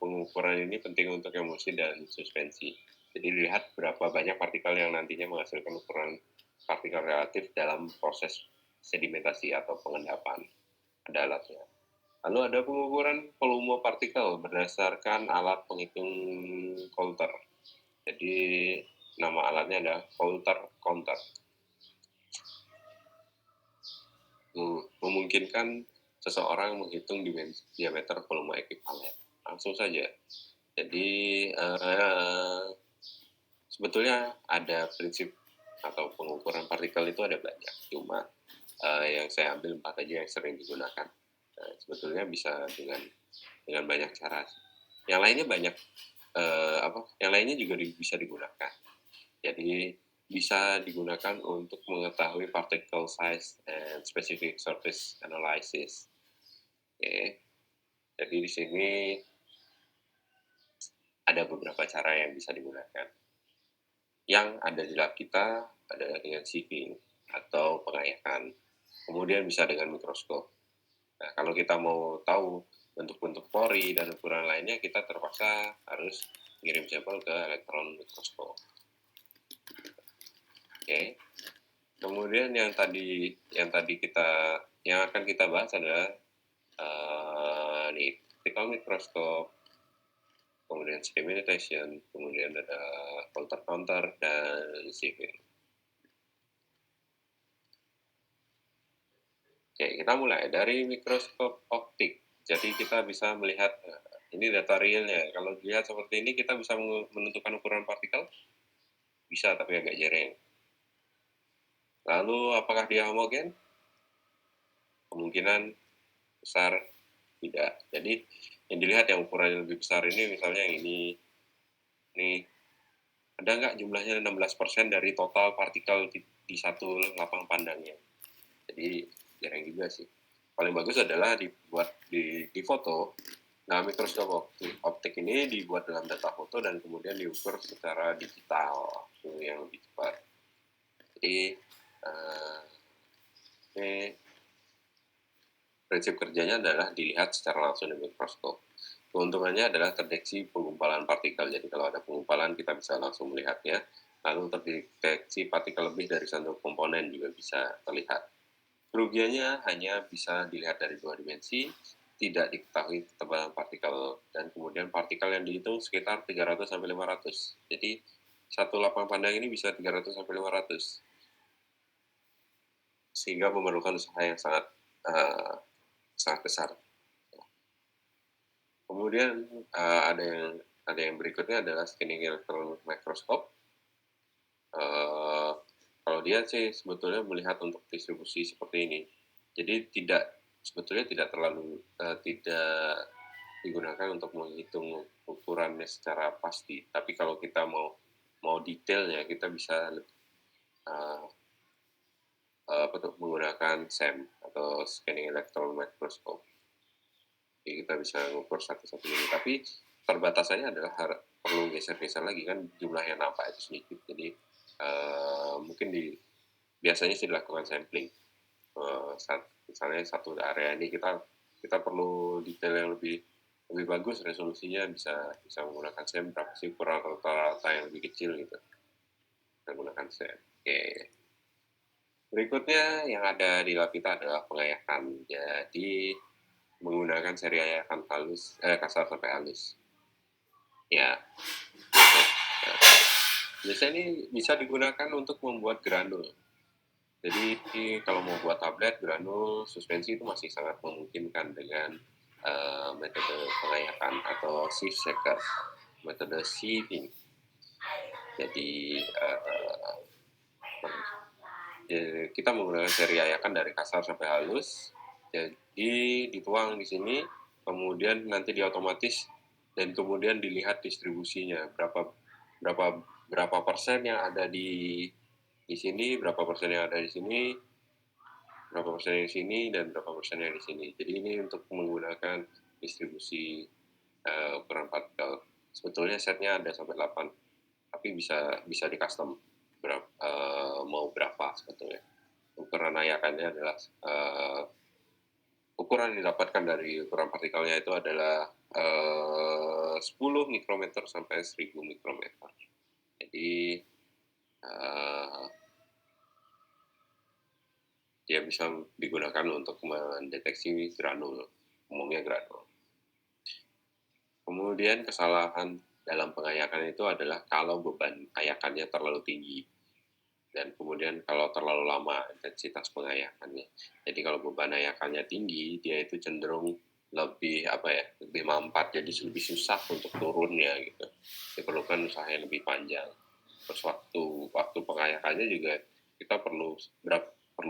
pengukuran ini penting untuk emulsi dan suspensi. Jadi lihat berapa banyak partikel yang nantinya menghasilkan ukuran partikel relatif dalam proses sedimentasi atau pengendapan. Ada alatnya. Lalu ada pengukuran volume partikel berdasarkan alat penghitung Coulter. Jadi nama alatnya adalah Coulter Counter. Memungkinkan seseorang menghitung diameter volume ekuivalen langsung saja. Jadi sebetulnya ada prinsip atau pengukuran partikel itu ada banyak, cuma yang saya ambil 4 aja yang sering digunakan. Sebetulnya bisa dengan banyak cara. Yang lainnya banyak, yang lainnya juga bisa digunakan. Jadi bisa digunakan untuk mengetahui particle size and specific surface analysis. Oke. Jadi di sini ada beberapa cara yang bisa digunakan. Yang ada di lab kita adalah dengan sieving atau pengayakan. Kemudian bisa dengan mikroskop. Nah, kalau kita mau tahu bentuk-bentuk pori dan ukuran lainnya, kita terpaksa harus kirim sampel ke elektron mikroskop. Oke. Kemudian yang akan kita bahas adalah optical microscope, kemudian sedimentation, kemudian ada Coulter Counter dan sieving. Oke, kita mulai dari mikroskop optik. Jadi kita bisa melihat ini data realnya. Kalau dilihat seperti ini, kita bisa menentukan ukuran partikel. Bisa, tapi agak jereng. Lalu apakah dia homogen? Kemungkinan besar tidak. Jadi yang dilihat yang ukurannya lebih besar ini, misalnya yang ini ada nggak jumlahnya 16% dari total partikel di satu lapang pandangnya. Jadi jarang juga sih. Paling bagus adalah dibuat di foto. Nah, mikroskop optik ini dibuat dalam data foto dan kemudian diukur secara digital yang lebih cepat. Jadi ini prinsip kerjanya adalah dilihat secara langsung di mikroskop. Keuntungannya adalah terdeteksi penggumpalan partikel. Jadi kalau ada penggumpalan kita bisa langsung melihatnya. Lalu terdeteksi partikel lebih dari satu komponen juga bisa terlihat. Kerugiannya hanya bisa dilihat dari 2 dimensi, tidak diketahui ketebalan partikel, dan kemudian partikel yang dihitung sekitar 300-500. Jadi satu lapang pandang ini bisa 300-500. Sehingga memerlukan usaha yang sangat besar. Kemudian ada yang berikutnya adalah scanning electron microscope. Kalau dia sih sebetulnya melihat untuk distribusi seperti ini. Jadi sebetulnya tidak terlalu digunakan untuk menghitung ukurannya secara pasti. Tapi kalau kita mau detailnya, kita bisa menggunakan SEM atau scanning electron microscope. Jadi kita bisa mengukur satu-satu ini. Tapi perbatasannya adalah perlu geser-geser lagi, kan jumlahnya nampak itu sedikit. Jadi mungkin biasanya sih dilakukan sampling. Misalnya satu area ini kita perlu detail yang lebih bagus, resolusinya bisa menggunakan SEM. Berapa sih ukuran rata-rata yang lebih kecil gitu, kita gunakan SEM. Oke. Berikutnya yang ada di lab kita adalah pengayakan. Jadi menggunakan seri ayakan kasar sampai halus. Ya. Nah, biasanya ini bisa digunakan untuk membuat granul. Jadi kalau mau buat tablet, granul, suspensi itu masih sangat memungkinkan dengan metode pengayakan atau sieve shaker, metode sieving. Jadi kita menggunakan seri ayakan dari kasar sampai halus. Jadi dituang di sini, kemudian nanti diotomatis dan kemudian dilihat distribusinya berapa persen yang ada di sini, berapa persen yang ada di sini, berapa persen yang di sini, dan berapa persen yang di sini. Jadi ini untuk menggunakan distribusi ukuran partikel. Sebetulnya setnya ada sampai 8, tapi bisa di custom mau berapa sebetulnya. Ukuran ayakannya adalah ukuran yang didapatkan dari ukuran partikelnya itu adalah 10 mikrometer sampai 1000 mikrometer. Jadi dia bisa digunakan untuk mendeteksi granul, umumnya granul. Kemudian kesalahan dalam pengayakan itu adalah kalau beban ayakannya terlalu tinggi, dan kemudian kalau terlalu lama intensitas pengayakannya. Jadi kalau beban ayakannya tinggi, dia itu cenderung lebih mampat, jadi lebih susah untuk turunnya gitu. Diperlukan usaha yang lebih panjang. Terus waktu pengayakannya juga kita perlu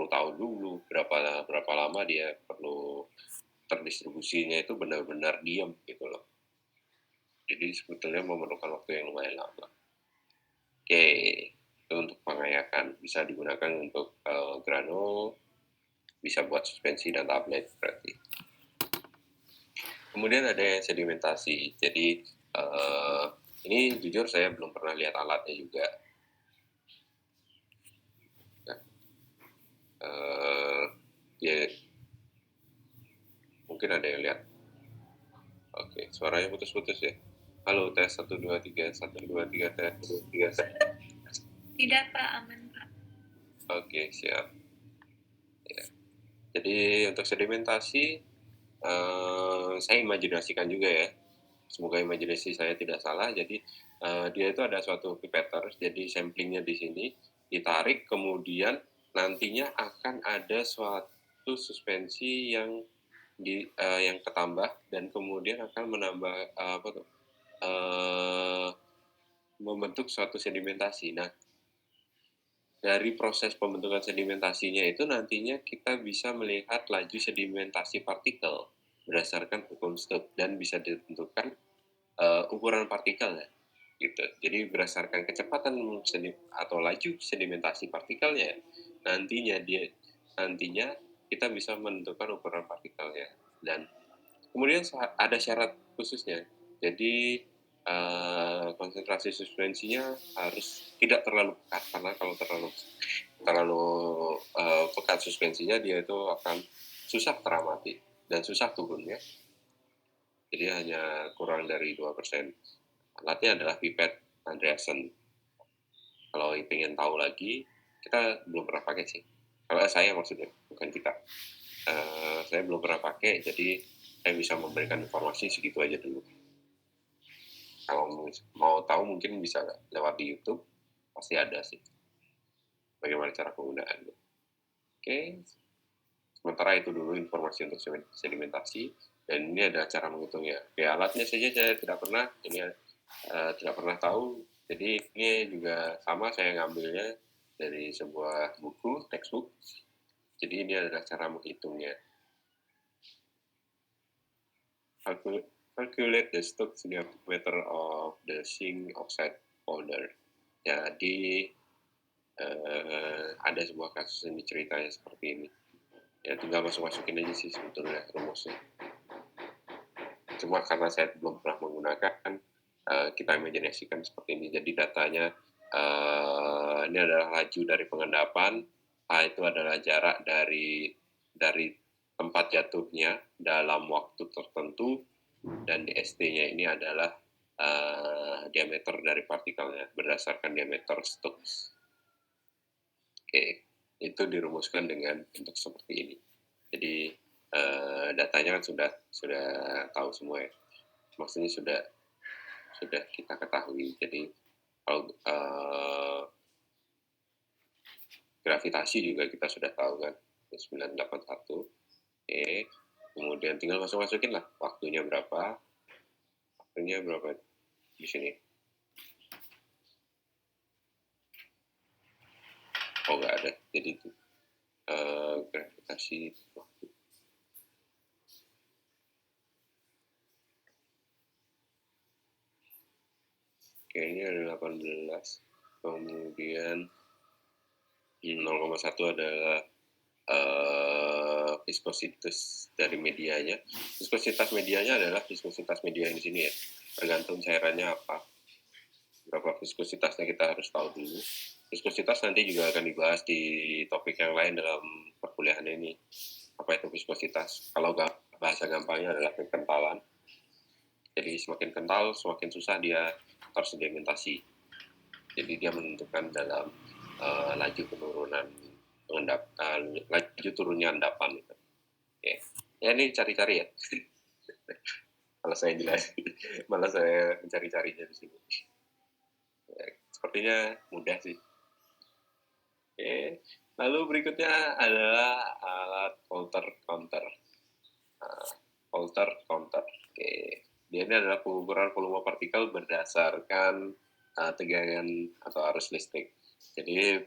tahu dulu berapa lama dia perlu terdistribusinya itu benar-benar diam gitu loh. Jadi sebetulnya memerlukan waktu yang lumayan lama. Oke. Itu untuk pengayakan, bisa digunakan untuk granul, bisa buat suspensi dan tablet berarti. Kemudian ada yang sedimentasi. Jadi ini jujur saya belum pernah lihat alatnya juga. Ya, mungkin ada yang lihat. Oke, suaranya putus-putus ya. Halo, tes 1 2 3 1 2 3 tes 1 2 3 tes. Tidak Pak, aman Pak. Oke, siap. Ya. Jadi untuk sedimentasi, saya imajinasikan juga ya. Semoga imajinasi saya tidak salah. Jadi dia itu ada suatu pipeter, jadi samplingnya di sini ditarik, kemudian nantinya akan ada suatu suspensi yang yang ketambah dan kemudian akan menambah membentuk suatu sedimentasi. Nah, dari proses pembentukan sedimentasinya itu nantinya kita bisa melihat laju sedimentasi partikel berdasarkan hukum Stokes dan bisa ditentukan ukuran partikelnya gitu. Jadi berdasarkan kecepatan atau laju sedimentasi partikelnya, nantinya kita bisa menentukan ukuran partikelnya. Dan kemudian ada syarat khususnya. Jadi konsentrasi suspensinya harus tidak terlalu pekat, karena kalau terlalu pekat suspensinya, dia itu akan susah teramati dan susah turunnya. Jadi hanya kurang dari 2%. Alatnya adalah pipet Andreasen. Kalau ingin tahu lagi, kita belum pernah pakai sih. Kalau saya maksudnya, bukan kita. Saya belum pernah pakai, jadi saya bisa memberikan informasi segitu aja dulu. Kalau mau tahu mungkin bisa lewat di YouTube, pasti ada sih bagaimana cara penggunaan. Oke, sementara itu dulu informasi untuk sedimentasi, dan ini ada cara menghitungnya. Oke, alatnya saja saya tidak pernah tahu, jadi ini juga sama, saya ngambilnya dari sebuah buku, textbook. Jadi ini adalah cara menghitungnya. Calculate the Stokes diameter of the zinc oxide powder. Jadi ada sebuah kasus yang diceritanya seperti ini. Ya tinggal masukin aja sih sebetulnya rumusnya. Cuma karena saya belum pernah menggunakan, kita imajinasikan seperti ini. Jadi datanya ini adalah laju dari pengendapan, A itu adalah jarak dari tempat jatuhnya dalam waktu tertentu, dan DST-nya ini adalah diameter dari partikelnya berdasarkan diameter Stokes. Oke, itu dirumuskan dengan bentuk seperti ini. Jadi datanya kan sudah tahu semua ya. Maksudnya sudah kita ketahui. Jadi kalau gravitasi juga kita sudah tahu kan, 981. Oke, kemudian tinggal masukin lah waktunya berapa di sini. Oh nggak ada, jadi itu gravitasi waktu. Oke, ini ada 18, kemudian 0,1 adalah viskositas dari medianya. Viskositas medianya adalah viskositas media yang di sini ya, tergantung cairannya apa. Berapa viskositasnya kita harus tahu dulu. Viskositas nanti juga akan dibahas di topik yang lain dalam perkuliahan ini. Apa itu viskositas? Kalau bahasa gampangnya adalah kekentalan. Jadi semakin kental, semakin susah dia tersedimentasi. Jadi dia menentukan dalam laju penurunan laju turunnya endapan. Gitu. Okay. Ya ini cari-cari ya. Malah saya jelasin, malah saya mencari-carinya di sini. Ya, sepertinya mudah sih. Oke. Lalu berikutnya adalah alat Coulter counter. Coulter counter. Oke. Dia ini adalah pengukuran volume partikel berdasarkan tegangan atau arus listrik. Jadi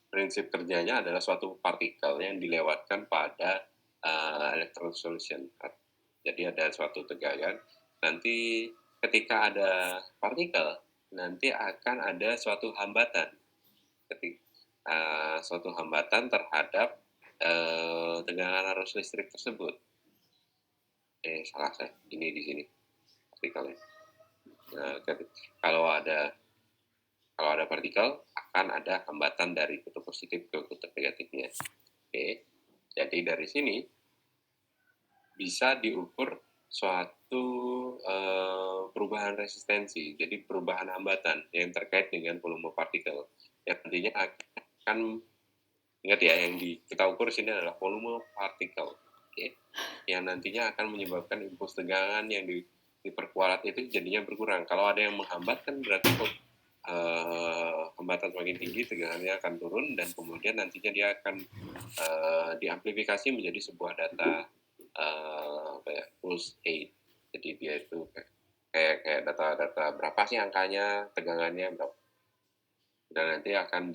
prinsip kerjanya adalah suatu partikel yang dilewatkan pada electron solution. Jadi ada suatu tegangan. Nanti ketika ada partikel, nanti akan ada suatu hambatan. Suatu hambatan terhadap tegangan arus listrik tersebut. Salah saya. Ini di sini partikelnya. Nah, kalau ada partikel akan ada hambatan dari kutub positif ke kutub negatifnya. Oke. Jadi dari sini bisa diukur suatu perubahan resistensi, jadi perubahan hambatan yang terkait dengan volume partikel. Yang nantinya akan, ingat ya, yang kita ukur sini adalah volume partikel. Oke. Yang nantinya akan menyebabkan impuls tegangan yang diperkuat itu jadinya berkurang. Kalau ada yang menghambat kan berarti hambatan semakin tinggi, tegangannya akan turun, dan kemudian nantinya dia akan diamplifikasi menjadi sebuah data pulse rate. Jadi dia itu kayak data berapa sih angkanya, tegangannya berapa, dan nanti akan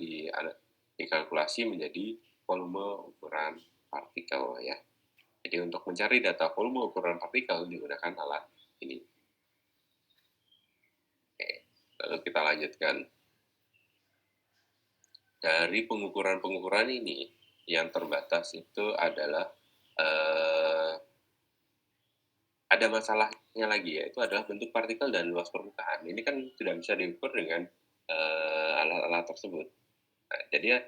dikalkulasi menjadi volume ukuran partikel ya. Jadi untuk mencari data volume ukuran partikel digunakan alat ini. Oke, lalu kita lanjutkan. Dari pengukuran ini yang terbatas itu adalah ada masalahnya lagi, yaitu adalah bentuk partikel dan luas permukaan. Ini kan tidak bisa diukur dengan alat-alat tersebut. Nah, jadi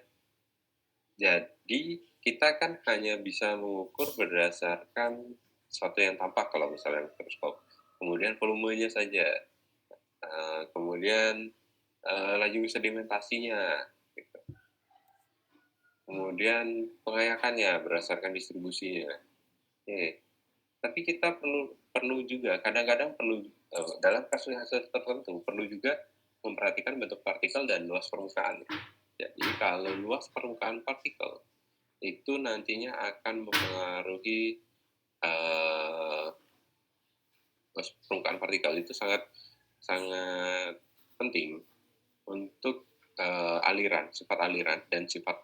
kita kan hanya bisa mengukur berdasarkan sesuatu yang tampak kalau misalnya mikroskop. Kemudian volumenya saja. Kemudian laju sedimentasinya. Gitu. Kemudian pengayakannya berdasarkan distribusinya. Tapi kita perlu juga, kadang-kadang perlu dalam kasus tertentu perlu juga memperhatikan bentuk partikel dan luas permukaan. Jadi kalau luas permukaan partikel itu nantinya akan mempengaruhi luas permukaan partikel itu sangat penting untuk sifat aliran dan sifat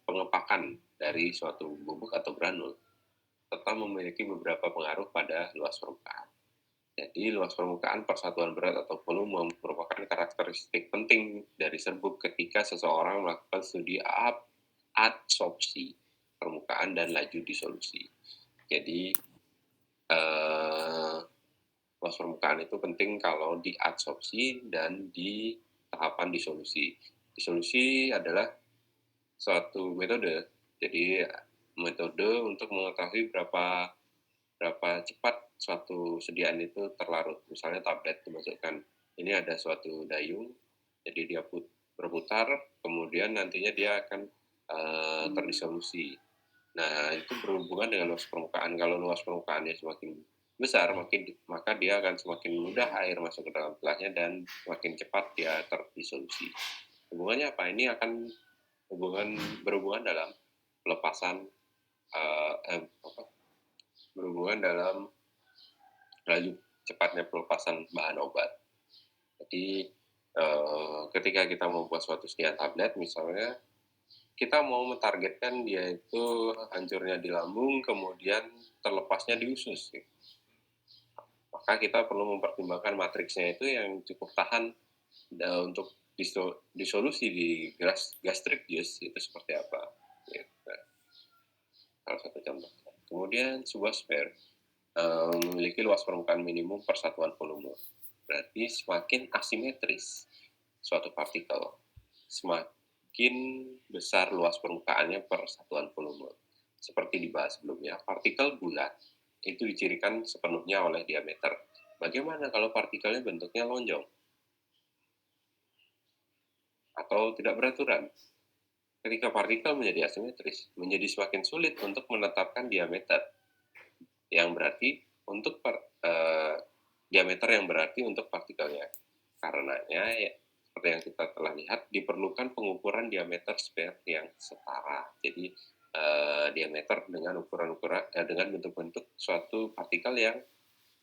pengepakan dari suatu bubuk atau granul. serta memiliki beberapa pengaruh pada luas permukaan. Jadi luas permukaan, persatuan berat atau volume merupakan karakteristik penting dari serbuk ketika seseorang melakukan studi adsorpsi permukaan dan laju disolusi. Jadi luas permukaan itu penting kalau di adsorpsi dan di tahapan disolusi. Disolusi adalah suatu metode, jadi metode untuk mengetahui berapa cepat suatu sediaan itu terlarut. Misalnya tablet dimasukkan, ini ada suatu dayung, jadi dia berputar, kemudian nantinya dia akan terdisolusi. Nah, itu berhubungan dengan luas permukaan. Kalau luas permukaannya semakin besar, maka dia akan semakin mudah air masuk ke dalam telahnya dan semakin cepat dia terdisolusi. Hubungannya apa? Ini akan berhubungan dalam pelepasan berhubungan dalam laju cepatnya pelepasan bahan obat. Jadi ketika kita membuat suatu sediaan tablet misalnya, kita mau mentargetkan dia itu hancurnya di lambung, kemudian terlepasnya di usus. Maka kita perlu mempertimbangkan matriksnya itu yang cukup tahan untuk disolusi di gastric juice itu seperti apa. Salah satu contoh. Kemudian sebuah sphere memiliki luas permukaan minimum persatuan volume. Berarti semakin asimetris suatu partikel, semakin besar luas permukaannya per satuan volume. Seperti dibahas sebelumnya, partikel bulat itu dicirikan sepenuhnya oleh diameter. Bagaimana kalau partikelnya bentuknya lonjong atau tidak beraturan? Ketika partikel menjadi asimetris, menjadi semakin sulit untuk menetapkan diameter yang berarti untuk diameter yang berarti untuk partikelnya. Karenanya, ya, seperti yang kita telah lihat, diperlukan pengukuran diameter sphere yang setara. Jadi diameter dengan dengan bentuk-bentuk suatu partikel yang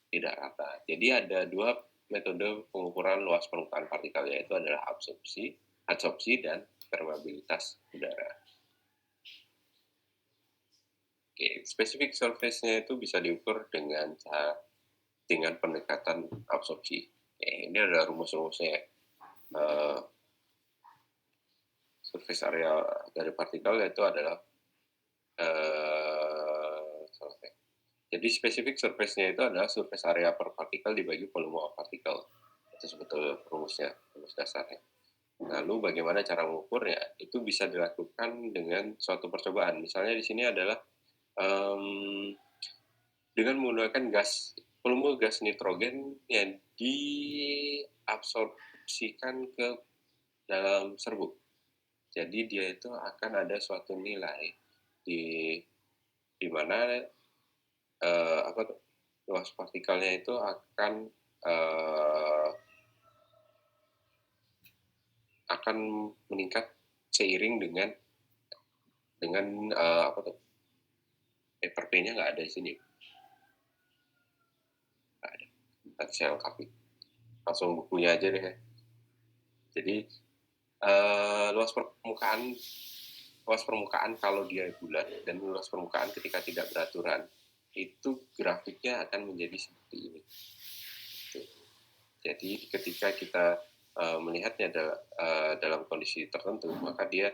tidak rata. Jadi ada dua metode pengukuran luas permukaan partikel, yaitu adalah adsorpsi dan permeabilitas udara. Oke, specific surface-nya itu bisa diukur dengan pendekatan absorpsi. Ini adalah rumus-rumusnya. Surface area dari partikel itu adalah jadi specific surface-nya itu adalah surface area per partikel dibagi volume of particle. Itu sebetulnya rumus dasarnya. Lalu bagaimana cara mengukurnya? Itu bisa dilakukan dengan suatu percobaan. Misalnya di sini adalah dengan menggunakan volume gas nitrogen yang diabsorpsikan ke dalam serbuk. Jadi dia itu akan ada suatu nilai di mana luas partikelnya itu akan meningkat seiring dengan paper P-nya nggak ada di sini. Nggak ada. Nanti saya lengkapi. Langsung bukunya aja deh. Jadi luas permukaan kalau dia bulat dan luas permukaan ketika tidak beraturan itu grafiknya akan menjadi seperti ini. Jadi ketika kita melihatnya dalam kondisi tertentu, maka dia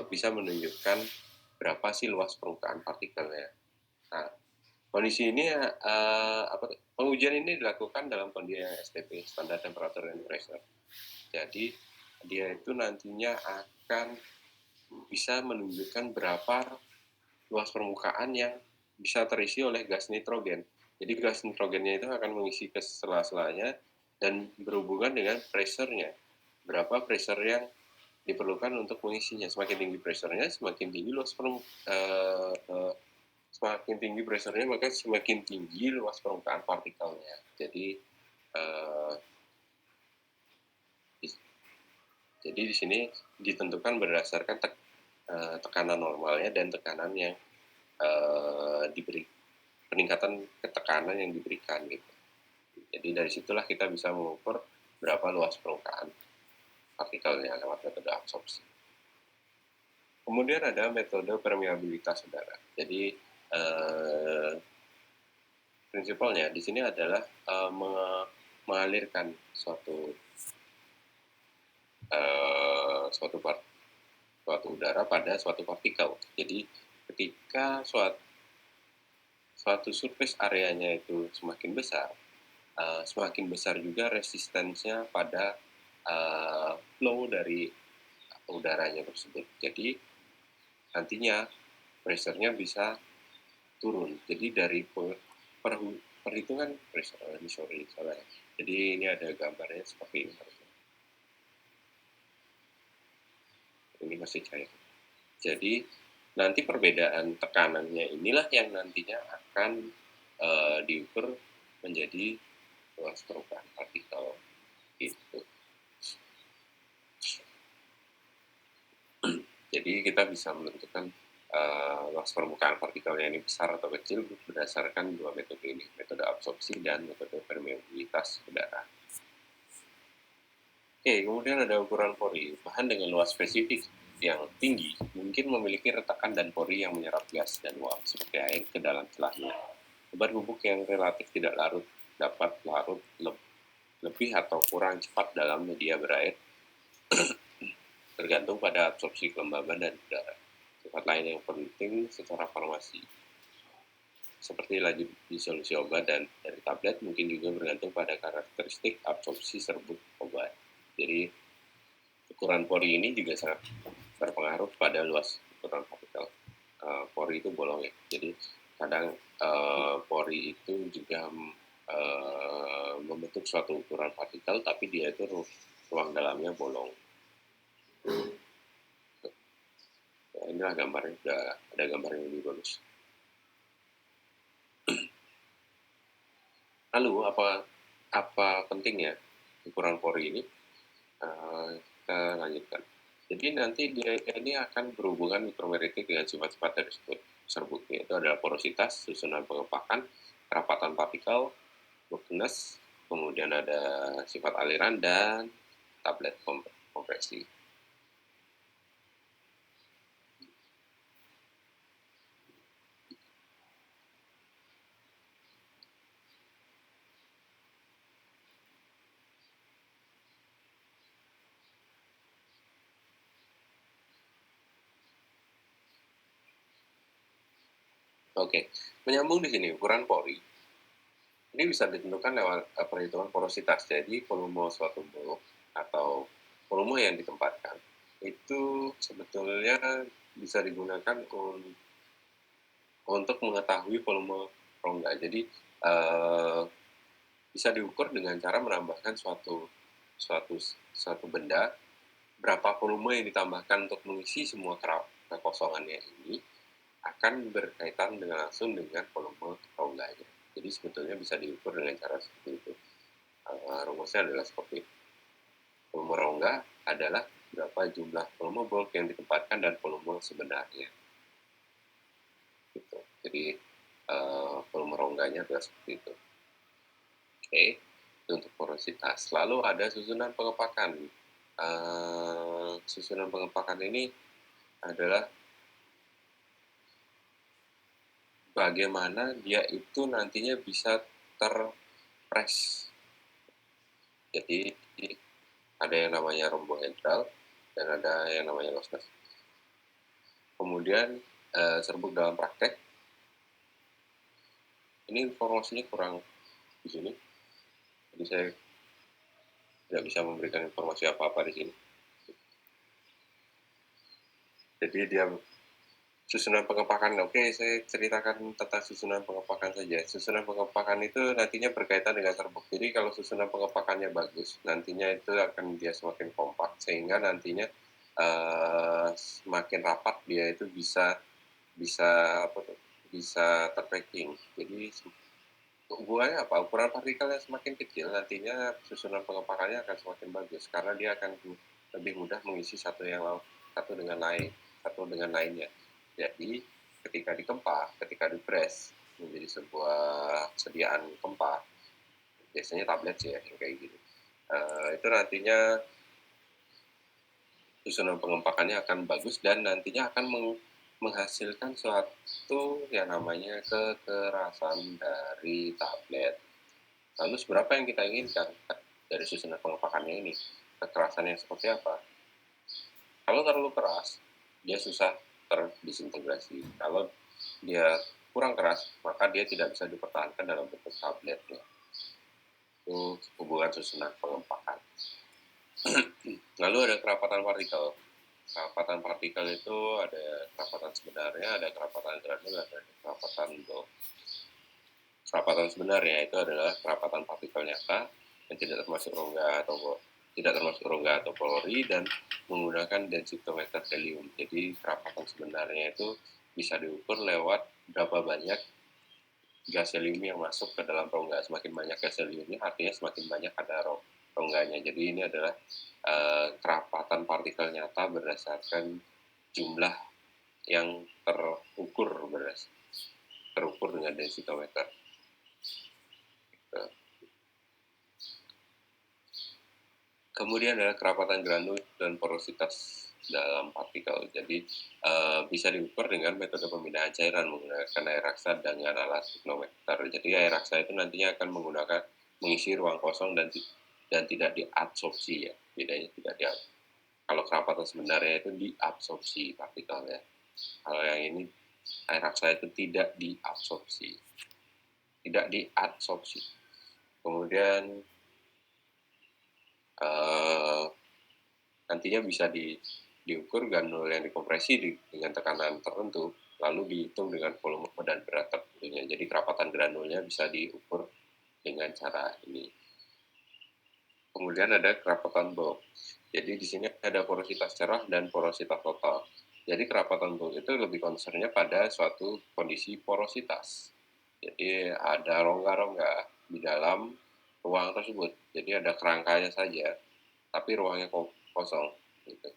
bisa menunjukkan berapa sih luas permukaan partikelnya. Nah, kondisi ini pengujian ini dilakukan dalam kondisi yang STP, standar temperature and pressure. Jadi dia itu nantinya akan bisa menunjukkan berapa luas permukaan yang bisa terisi oleh gas nitrogen. Jadi gas nitrogennya itu akan mengisi ke sela-selanya dan berhubungan dengan pressure-nya. Berapa pressure yang diperlukan untuk mengisinya. Semakin tinggi pressure-nya, semakin tinggi semakin tinggi pressure-nya, maka semakin tinggi luas permukaan partikelnya. Jadi di sini ditentukan berdasarkan tekanan normalnya dan tekanan yang diberi, peningkatan ketekanan yang diberikan gitu. Jadi dari situlah kita bisa mengukur berapa luas permukaan partikelnya lewat metode absorpsi. Kemudian ada metode permeabilitas udara. Jadi prinsipalnya di sini adalah mengalirkan suatu udara pada suatu partikel. Jadi ketika suatu surface areanya itu semakin besar juga resistensinya pada flow dari udaranya tersebut. Jadi nantinya pressure-nya bisa turun. Jadi dari perhitungan pressure, salah. Jadi ini ada gambarnya seperti ini. Ini masih cair. Jadi nanti perbedaan tekanannya inilah yang nantinya akan diukur menjadi luas permukaan partikel itu. Jadi kita bisa menentukan luas permukaan partikelnya ini besar atau kecil berdasarkan dua metode ini, metode absorpsi dan metode permeabilitas udara. Oke, kemudian ada ukuran pori. Bahan dengan luas spesifik yang tinggi mungkin memiliki retakan dan pori yang menyerap gas dan uap seperti air ke dalam celahnya. Lebar bubuk yang relatif tidak larut dapat larut lebih atau kurang cepat dalam media berair tergantung pada absorpsi kelembaban dan udara. Sifat lain yang penting secara farmasi seperti laju disolusi obat dan dari tablet mungkin juga bergantung pada karakteristik absorpsi serbuk obat. Jadi ukuran pori ini juga sangat berpengaruh pada luas ukuran partikel. Pori itu bolong ya, jadi kadang pori itu juga membentuk suatu ukuran partikel, tapi dia itu ruang dalamnya bolong. Ya, inilah gambarnya, sudah ada gambar yang lebih bagus. Lalu apa pentingnya ukuran pori ini? Kita lanjutkan. Jadi nanti dia ini akan berhubungan mikromeritik dengan sifat-sifat dari serbuk, yaitu adalah porositas, susunan pengepakan, kerapatan partikel, roughness, kemudian ada sifat aliran dan tablet kompresi. Oke, menyambung di sini ukuran pori. Ini bisa ditentukan lewat perhitungan porositas. Jadi volume suatu mol atau volume yang ditempatkan itu sebetulnya bisa digunakan untuk mengetahui volume rongga. Jadi bisa diukur dengan cara menambahkan suatu benda, berapa volume yang ditambahkan untuk mengisi semua kekosongannya ini akan berkaitan dengan langsung dengan volume rongganya. Jadi sebetulnya bisa diukur dengan cara seperti itu. Rumusnya adalah seperti itu. Volume rongga adalah berapa jumlah volume bulk yang ditempatkan dan volume sebenarnya. Gitu. Jadi volume rongganya adalah seperti itu. Oke, itu untuk porositas. Lalu ada susunan pengepakan. Susunan pengepakan ini adalah bagaimana dia itu nantinya bisa terpres. Jadi ada yang namanya rombohedral dan ada yang namanya lossless. Kemudian serbuk dalam praktek. Ini informasinya kurang di sini. Jadi saya tidak bisa memberikan informasi apa-apa di sini. Jadi dia susunan pengepakan, oke, saya ceritakan tentang susunan pengepakan saja. Susunan pengepakan itu nantinya berkaitan dengan serbuk. Jadi kalau susunan pengepakannya bagus, nantinya itu akan dia semakin kompak, sehingga nantinya semakin rapat dia itu bisa terpacking. Jadi hubungannya apa? Ukuran partikelnya semakin kecil, nantinya susunan pengepakannya akan semakin bagus karena dia akan lebih mudah mengisi satu dengan lainnya. Jadi ketika dipres menjadi sebuah sediaan kempa, biasanya tablet sih ya yang kayak gitu. Itu nantinya susunan pengempakannya akan bagus dan nantinya akan menghasilkan suatu yang namanya kekerasan dari tablet. Lalu seberapa yang kita inginkan dari susunan pengepakannya ini? Kekerasan yang seperti apa? Kalau terlalu keras, dia susah terdisintegrasi. Kalau dia kurang keras, maka dia tidak bisa dipertahankan dalam bentuk tabletnya. Itu hubungan susunan pengepakan. Lalu ada kerapatan partikel. Kerapatan partikel itu ada kerapatan sebenarnya, ada kerapatan granul, ada kerapatan Bohr. Kerapatan sebenarnya itu adalah kerapatan partikel nyata yang tidak termasuk rongga atau polori dan menggunakan densitometer helium. Jadi kerapatan sebenarnya itu bisa diukur lewat berapa banyak gas helium yang masuk ke dalam rongga. Semakin banyak gas heliumnya artinya semakin banyak ada rongganya. Jadi ini adalah kerapatan partikel nyata berdasarkan jumlah yang terukur dengan densitometer. Kemudian ada kerapatan granul dan porositas dalam partikel. Jadi bisa diukur dengan metode pemindahan cairan menggunakan air raksa dengan alat hipnometer. Jadi air raksa itu nantinya akan mengisi ruang kosong dan tidak diabsorpsi ya. Bedanya tidak diabsorpsi. Kalau kerapatan sebenarnya itu diabsorpsi partikelnya. Kalau yang ini air raksa itu tidak diabsorpsi. Kemudian nantinya bisa diukur granul yang dikompresi dengan tekanan tertentu, lalu dihitung dengan volume dan berat tertentunya. Jadi kerapatan granulnya bisa diukur dengan cara ini. Kemudian ada kerapatan Bohr. Jadi di sini ada porositas cerah dan porositas total. Jadi kerapatan Bohr itu lebih concernnya pada suatu kondisi porositas. Jadi ada rongga-rongga di dalam ruang tersebut. Jadi ada kerangkanya saja, tapi ruangnya kosong. Gitu.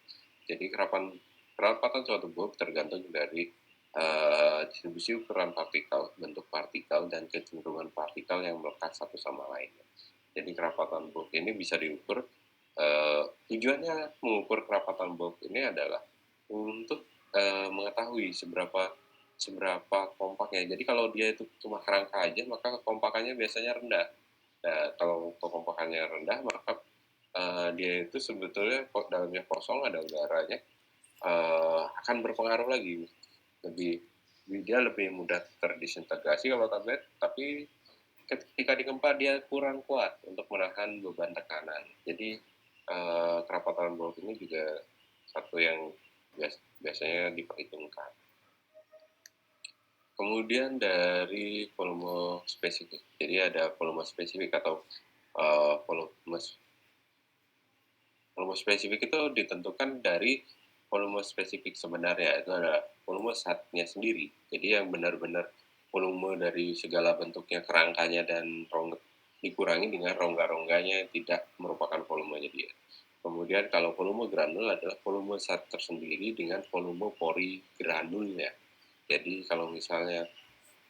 Jadi kerapatan suatu Bohr tergantung dari distribusi ukuran partikel, bentuk partikel, dan kecenderungan partikel yang melekat satu sama lainnya. Jadi kerapatan Bohr ini bisa diukur. Tujuannya mengukur kerapatan Bohr ini adalah untuk mengetahui seberapa kompaknya. Jadi kalau dia itu cuma kerangka aja, maka kekompakannya biasanya rendah. Nah, kalau kekompakannya rendah, maka dia itu sebetulnya dalamnya kosong, ada udaranya, akan berpengaruh lagi. Dia lebih mudah terdisintegrasi kalau tablet, tapi ketika digempa dia kurang kuat untuk menahan beban tekanan. Jadi kerapatan Bohr ini juga satu yang biasanya diperhitungkan. Kemudian dari volume spesifik. Jadi ada volume spesifik atau volume spesifik itu ditentukan dari volume spesifik sebenarnya. Itu ada volume zatnya sendiri. Jadi yang benar-benar volume dari segala bentuknya, kerangkanya dan dikurangi dengan rongga-rongganya yang tidak merupakan volumenya dia. Kemudian kalau volume granul adalah volume zat tersendiri dengan volume pori granulnya. Jadi kalau misalnya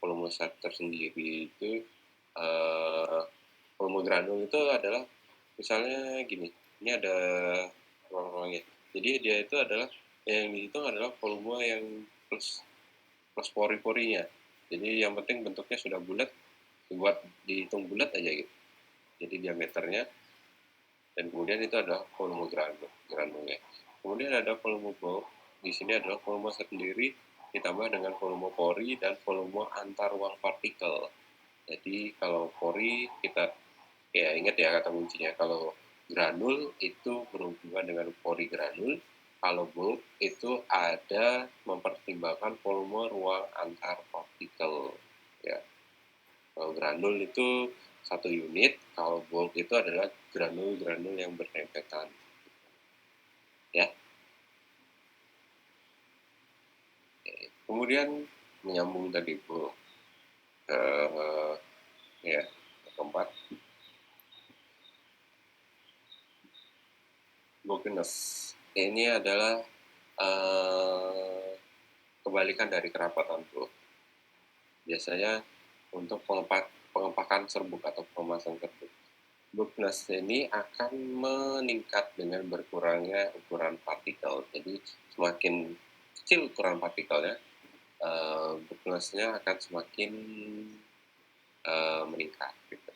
volume zat tersendiri itu volume granul itu adalah misalnya gini, ini ada ruang-ruangnya. Jadi dia itu adalah yang dihitung adalah volume yang plus pori-porinya. Jadi yang penting bentuknya sudah bulat, buat dihitung bulat aja gitu. Jadi diameternya, dan kemudian itu adalah volume granulnya. Kemudian ada volume Bohr. Di sini adalah volume sendiri ditambah dengan volume pori dan volume antar ruang partikel. Jadi kalau pori kita ingat ya kata kuncinya, kalau granul itu berhubungan dengan pori granul. Kalau Bohr itu ada mempertimbangkan volume ruang antar partikel. Ya. Kalau granul itu 1 unit, kalau Bohr itu adalah granul-granul yang berdempetan. Ya. Kemudian menyambung tadi Bohr. Keempat. Bohrness. Ini adalah kebalikan dari kerapatan Bohr. Biasanya untuk pengepakan serbuk atau pemasangan serbuk. Bohrness ini akan meningkat dengan berkurangnya ukuran partikel. Jadi semakin kecil ukuran partikelnya, bookness-nya akan semakin meningkat gitu.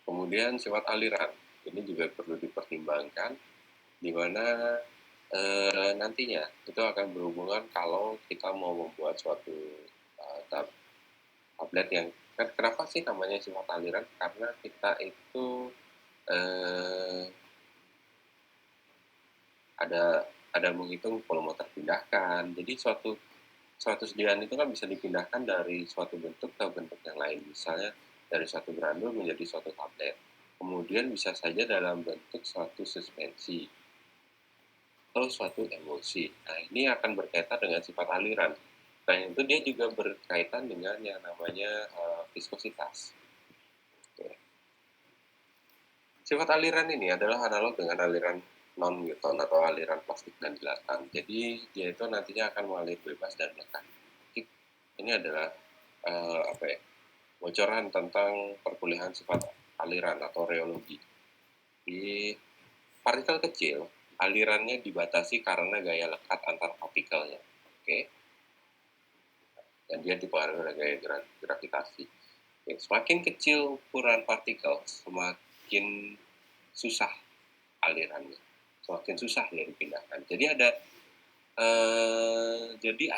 Kemudian sifat aliran ini juga perlu dipertimbangkan, di mana nantinya itu akan berhubungan kalau kita mau membuat suatu tablet yang kenapa sih namanya sifat aliran? Karena kita itu ada menghitung volume terpindahkan. Jadi suatu sediaan itu kan bisa dipindahkan dari suatu bentuk ke bentuk yang lain. Misalnya dari suatu granul menjadi suatu tablet. Kemudian bisa saja dalam bentuk suatu suspensi atau suatu emulsi. Nah, ini akan berkaitan dengan sifat aliran. Selain itu dia juga berkaitan dengan yang namanya viskositas. Oke. Sifat aliran ini adalah analog dengan aliran non-Newton atau aliran plastik dan dilatan. Jadi dia itu nantinya akan mengalir bebas dan mekanik. Ini adalah bocoran tentang perkuliahan sifat aliran atau reologi. Di partikel kecil, alirannya dibatasi karena gaya lekat antar partikelnya. Oke. Dan dia dipengaruhi oleh gaya gravitasi. Oke. Semakin kecil ukuran partikel, semakin susah alirannya, semakin susah dia dipindahkan. Jadi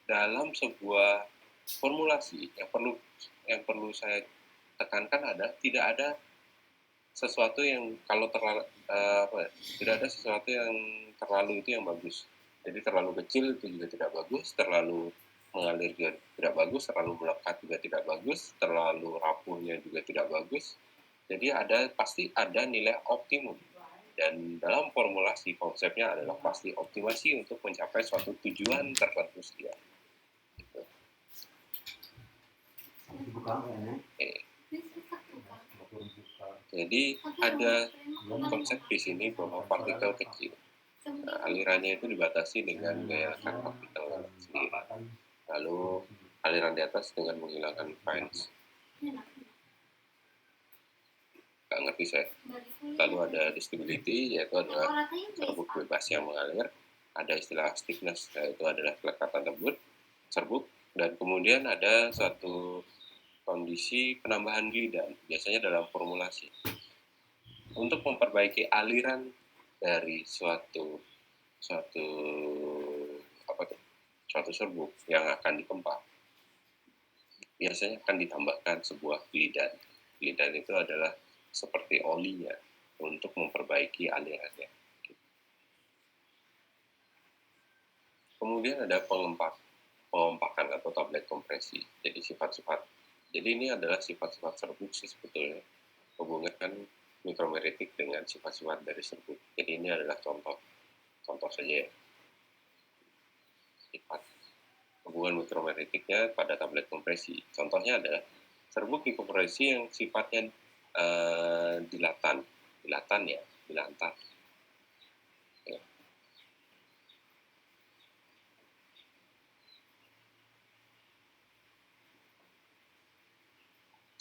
dalam sebuah formulasi yang perlu saya tekankan tidak ada sesuatu yang tidak ada sesuatu yang terlalu itu yang bagus. Jadi terlalu kecil itu juga tidak bagus, terlalu mengalir juga tidak bagus, terlalu melekat juga tidak bagus, terlalu rapuhnya juga tidak bagus. Jadi pasti ada nilai optimum. Dan dalam formulasi konsepnya adalah pasti optimasi untuk mencapai suatu tujuan tertentu sekian. Gitu. Jadi ada konsep di sini bahwa partikel kecil. Nah, alirannya itu dibatasi dengan gaya lekat partikel sendiri. Lalu aliran di atas dengan menghilangkan fines. Gak ngerti saya. Lalu ada distributivity, yaitu adalah serbuk bebas yang mengalir. Ada istilah stiffness, yaitu adalah kelekatan serbuk. Dan kemudian ada suatu kondisi penambahan glidan, biasanya dalam formulasi. Untuk memperbaiki aliran dari suatu serbuk yang akan dikempal, biasanya akan ditambahkan sebuah glidan. Glidan itu adalah seperti olinya untuk memperbaiki alirannya. Kemudian ada pengempakan atau tablet kompresi. Jadi ini adalah sifat-sifat serbuk sih sebetulnya. Hubungan mikromeritik dengan sifat-sifat dari serbuk. Jadi ini adalah contoh saja ya. Sifat hubungan mikromeritiknya pada tablet kompresi. Contohnya adalah serbuk dikompresi yang sifatnya dilatan ya.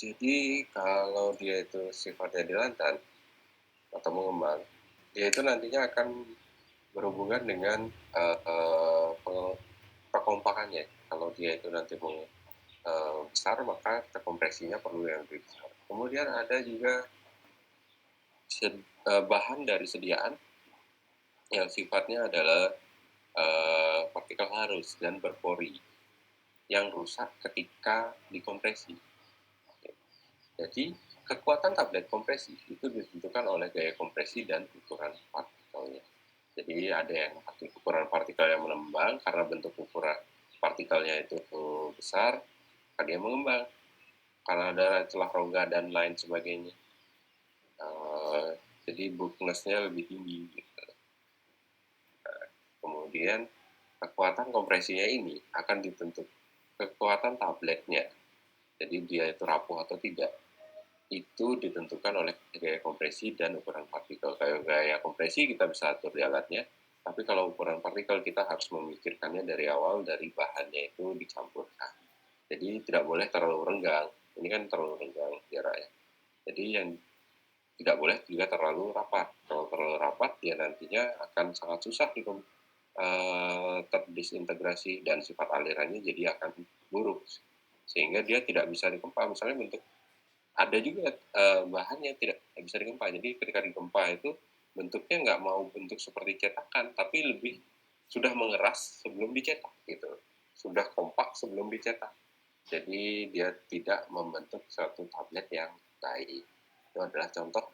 Jadi kalau dia itu sifatnya dilantan atau mengembang, dia itu nantinya akan berhubungan dengan perkompakannya. Kalau dia itu nanti besar, maka terkompresinya perlu yang lebih besar. Kemudian ada juga bahan dari sediaan yang sifatnya adalah partikel halus dan berpori yang rusak ketika dikompresi. Jadi kekuatan tablet kompresi itu ditentukan oleh gaya kompresi dan ukuran partikelnya. Jadi ada yang ukuran partikel yang mengembang karena bentuk ukuran partikelnya itu besar, maka dia mengembang. Karena ada celah rongga dan lain sebagainya. Jadi bulkness-nya lebih tinggi. Gitu. Nah, kemudian kekuatan kompresinya ini akan ditentukan kekuatan tabletnya. Jadi dia itu rapuh atau tidak. Itu ditentukan oleh gaya kompresi dan ukuran partikel. Kayak gaya kompresi kita bisa atur di alatnya, tapi kalau ukuran partikel kita harus memikirkannya dari awal, dari bahannya itu dicampurkan. Jadi tidak boleh terlalu renggang. Ini kan terlalu renggang jaraknya. Jadi yang tidak boleh juga terlalu rapat. Kalau terlalu rapat, ya nantinya akan sangat susah terdisintegrasi dan sifat alirannya jadi akan buruk, sehingga dia tidak bisa digempa. Misalnya bentuk ada juga bahan yang tidak bisa digempa. Jadi ketika digempa itu bentuknya nggak mau bentuk seperti cetakan, tapi lebih sudah mengeras sebelum dicetak gitu, sudah kompak sebelum dicetak. Jadi dia tidak membentuk suatu tablet yang baik. Itu adalah contoh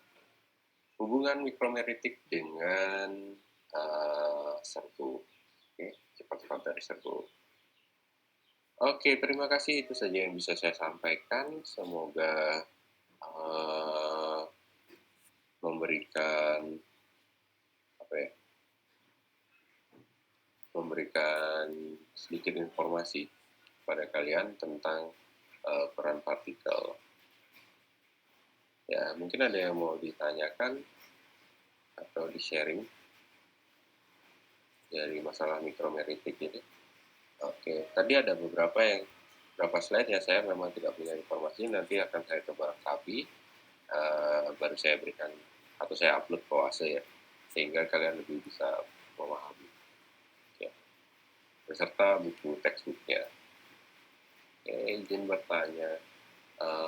hubungan mikromeritik dengan serbu. Oke, cepat-cepat dari serbu. Oke, terima kasih. Itu saja yang bisa saya sampaikan. Semoga memberikan sedikit informasi pada kalian tentang peran partikel. Ya, mungkin ada yang mau ditanyakan atau di-sharing dari masalah mikromeritik ini. Oke, tadi ada beberapa slide yang saya memang tidak punya informasi, nanti akan saya coba lengkapi, baru saya berikan atau saya upload ke Oase ya, sehingga kalian lebih bisa memahami. Ya. Beserta buku textbooknya. Oke, izin bertanya,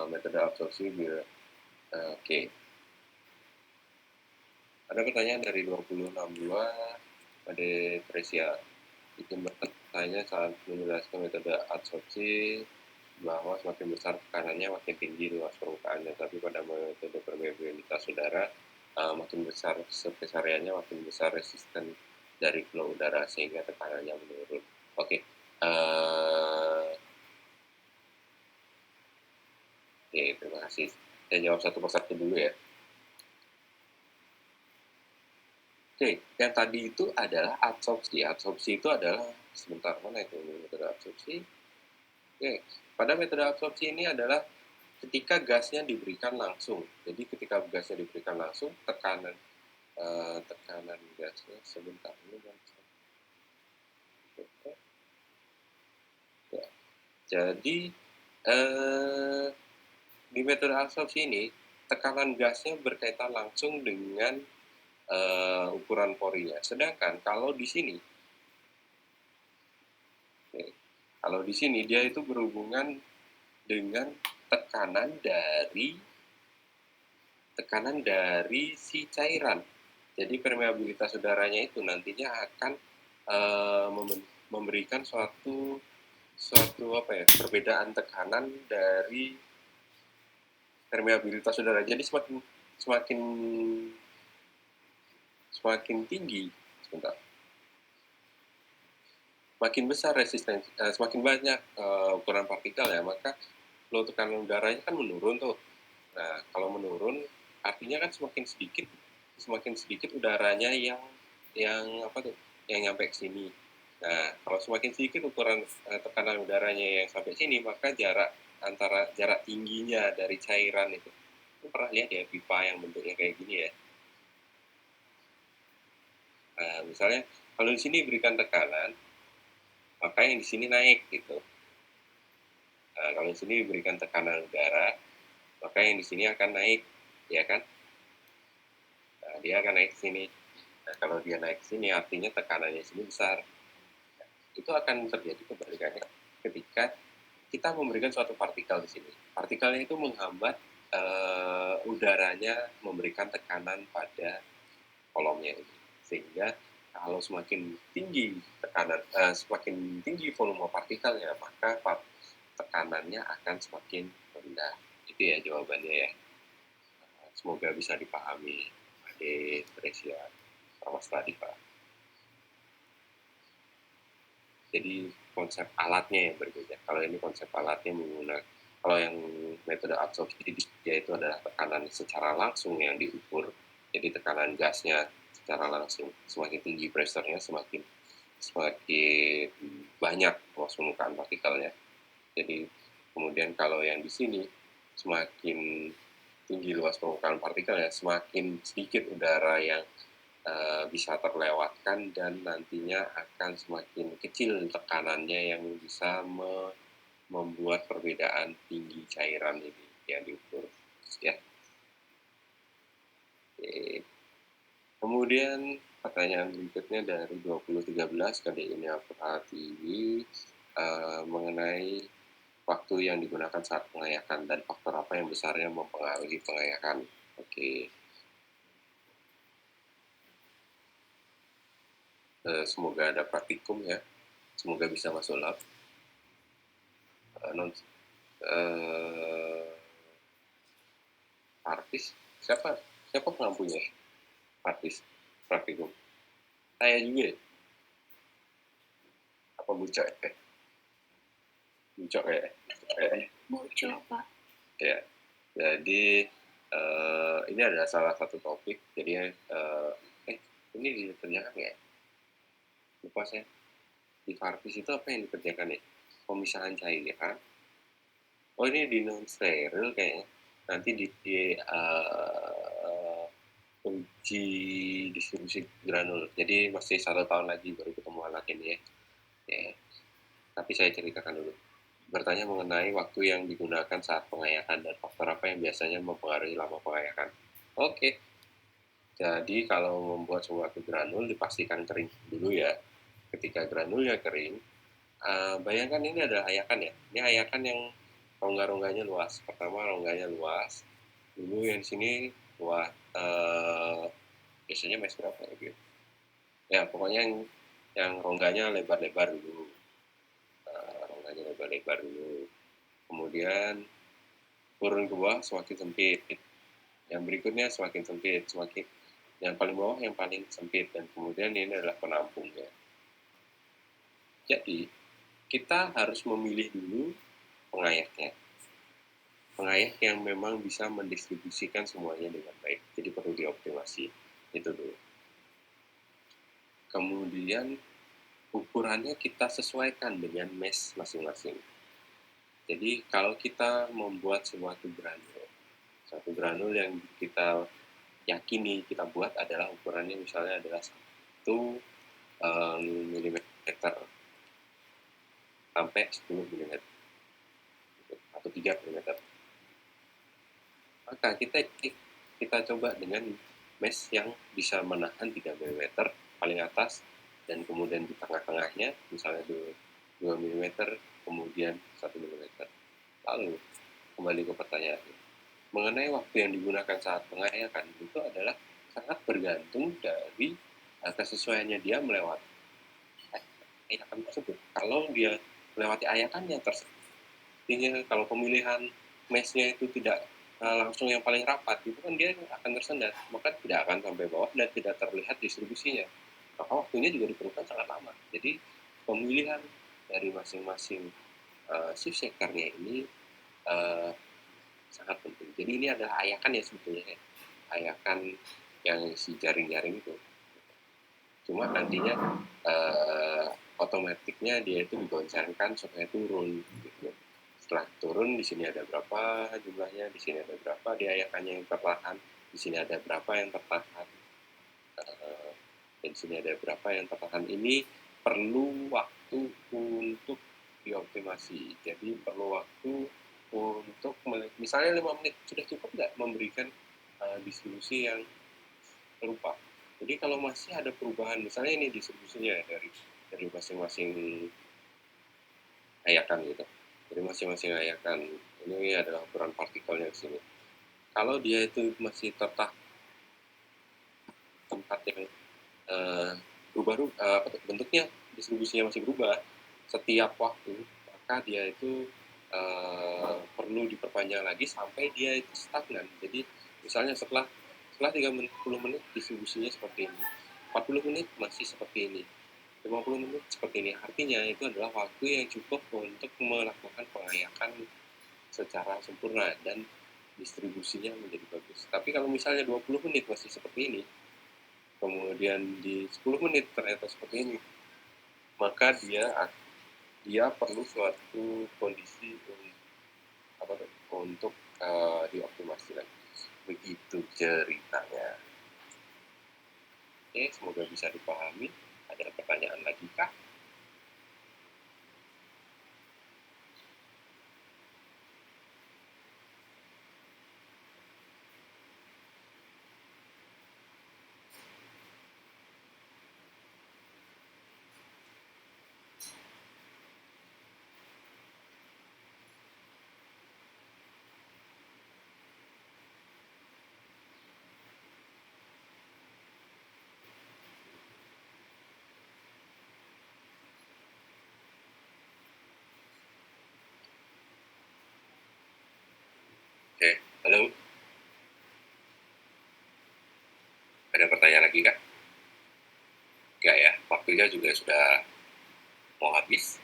metode absorpsi bila oke. Ada pertanyaan dari 2062 pada Tresia. Izin bertanya saat menjelaskan metode absorpsi bahwa semakin besar tekanannya makin tinggi luas permukaannya, tapi pada metode permeabilitas udara makin besar surface area-nya makin besar resisten dari flow udara sehingga tekanannya menurun. Oke. Oke, terima kasih. Saya jawab satu persatu dulu ya. Oke, yang tadi itu adalah absorpsi. Absorpsi itu adalah, sebentar, mana itu metode absorpsi? Oke, pada metode absorpsi ini adalah ketika gasnya diberikan langsung. Jadi ketika gasnya diberikan langsung, tekanan gasnya sebentar ini. Ya. Jadi di metode absorpsi ini tekanan gasnya berkaitan langsung dengan ukuran porinya. Sedangkan kalau di sini, dia itu berhubungan dengan tekanan dari si cairan. Jadi permeabilitas udaranya itu nantinya akan memberikan suatu perbedaan tekanan dari permeabilitas udara. Jadi semakin tinggi, makin besar resistensi, semakin banyak ukuran partikel ya, maka flow tekanan udaranya kan menurun tuh. Nah, kalau menurun artinya kan semakin sedikit udaranya yang nyampe ke sini. Nah, kalau semakin sedikit ukuran tekanan udaranya yang sampai sini, maka jarak tingginya dari cairan itu. Pernah lihat ya pipa yang bentuknya kayak gini ya. Nah, misalnya kalau di sini berikan tekanan, maka yang di sini naik gitu. Nah, kalau di sini diberikan tekanan udara, maka yang di sini akan naik, ya kan? Nah, dia akan naik ke sini. Nah, kalau dia naik ke sini, artinya tekanannya sini besar. Nah, itu akan terjadi kebalikannya ketika kita memberikan suatu partikel di sini. Partikelnya itu menghambat udaranya memberikan tekanan pada kolomnya ini, sehingga kalau semakin tinggi volume partikelnya, maka tekanannya akan semakin rendah. Itu ya jawabannya ya. Semoga bisa dipahami Ade Tresia sama tadi Pak. Jadi konsep alatnya yang berbeda. Kalau ini konsep alatnya menggunakan, kalau yang metode absorpsi dia itu adalah tekanan secara langsung yang diukur. Jadi tekanan gasnya secara langsung, semakin tinggi pressure-nya semakin banyak luas permukaan partikelnya. Jadi kemudian kalau yang di sini semakin tinggi luas permukaan partikelnya, semakin sedikit udara yang bisa terlewatkan dan nantinya akan semakin kecil tekanannya yang bisa membuat perbedaan tinggi cairan ini yang diukur ya. Oke. Kemudian pertanyaan berikutnya dari 2013 kali ini Pratiwi mengenai waktu yang digunakan saat pengayakan dan faktor apa yang besarnya mempengaruhi pengayakan. Oke. Semoga ada praktikum ya. Semoga bisa masuk lab. Artis siapa pengampunya? Artis praktikum. Saya juga. Apa bucok ya? Bucok ya? Bucok, Pak. Ya. Jadi ini adalah salah satu topik. Jadi ini dikerjakan ya? Lupa saya. Di Farpis itu apa yang dikerjakan ya? Pemisahan cairan. Oh ini di non steril kayaknya. Nanti di uji distribusi granul. Jadi masih 1 tahun lagi baru ketemu alat ini ya. Tapi saya ceritakan dulu. Bertanya mengenai waktu yang digunakan saat pengayakan dan faktor apa yang biasanya mempengaruhi lama pengayakan. Oke. Jadi kalau membuat suatu granul dipastikan kering dulu ya. Ketika granulnya kering, bayangkan ini adalah ayakan ya. Ini ayakan yang rongga-rongganya luas. Pertama rongganya luas. Dulu yang sini luas. Biasanya mes berapa ya gitu. Ya pokoknya yang rongganya lebar-lebar dulu. Rongganya lebar-lebar dulu. Kemudian turun ke bawah semakin sempit. Yang berikutnya semakin sempit, semakin yang paling bawah yang paling sempit, dan kemudian ini adalah penampungnya. Jadi kita harus memilih dulu pengayaknya. Pengayak yang memang bisa mendistribusikan semuanya dengan baik. Jadi perlu dioptimasi. Itu dulu. Kemudian ukurannya kita sesuaikan dengan mesh masing-masing. Jadi kalau kita membuat suatu granul yang kita yakini kita buat adalah ukurannya misalnya adalah 1 mm sampai 10 mm atau 3 mm. Maka kita coba dengan mesh yang bisa menahan 3 mm paling atas, dan kemudian di tengah-tengahnya misalnya 2 mm, kemudian 1 mm. Lalu kembali ke pertanyaannya. Mengenai waktu yang digunakan saat pengayakan itu adalah sangat bergantung dari kesesuaiannya dia melewati ayakan tersebut. Kalau dia melewati ayakannya artinya kalau pemilihan meshnya itu tidak langsung yang paling rapat, itu kan dia akan tersendat, maka tidak akan sampai bawah dan tidak terlihat distribusinya. Maka waktunya juga diperlukan sangat lama. Jadi pemilihan dari masing-masing shift shakernya ini sangat penting. Jadi ini adalah ayakan ya sebetulnya ya. Ayakan yang si jaring-jaring itu. Cuma nantinya otomatiknya dia itu digoncangkan supaya turun gitu. Setelah turun di sini ada berapa jumlahnya, di sini ada berapa di ayakannya yang tertahan, di sini ada berapa yang tertahan, dan di sini ada berapa yang tertahan. Ini perlu waktu untuk dioptimasi. Jadi perlu waktu untuk misalnya 5 menit sudah cukup nggak memberikan distribusi yang serupa. Jadi kalau masih ada perubahan, misalnya ini distribusinya dari masing-masing ayakan gitu. Jadi masing-masing ayakan ini adalah ukuran partikelnya di sini. Kalau dia itu masih tetap tempat yang berubah, bentuknya distribusinya masih berubah setiap waktu, maka dia itu perlu diperpanjang lagi sampai dia itu stagnan. Jadi misalnya setelah 30 menit distribusinya seperti ini, 40 menit masih seperti ini, 50 menit seperti ini. Artinya itu adalah waktu yang cukup untuk melakukan pengayakan secara sempurna dan distribusinya menjadi bagus. Tapi kalau misalnya 20 menit masih seperti ini, kemudian di 10 menit ternyata seperti ini, maka dia perlu suatu kondisi untuk dioptimasi lagi. Begitu ceritanya. Oke, semoga bisa dipahami. Ada pertanyaan lagi kah? Oke, halo. Ada pertanyaan lagi kak? Enggak ya, waktunya juga sudah mau habis.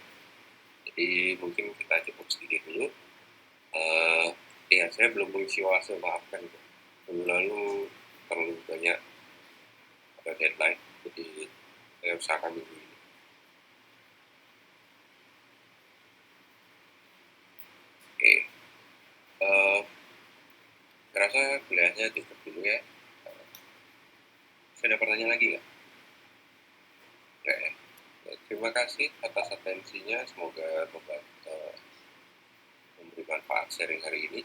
Jadi mungkin kita cukup segini dulu. Ya, saya belum mengisi wawasan, maafkan. Minggu lalu terlalu banyak ada deadline, jadi saya usahakan minggu ini. Oke, saya rasa kuliahnya cukup dulu ya. Ada pertanyaan lagi nggak? Nggak ya? Ya, terima kasih atas atensinya, semoga memberi manfaat sharing hari ini.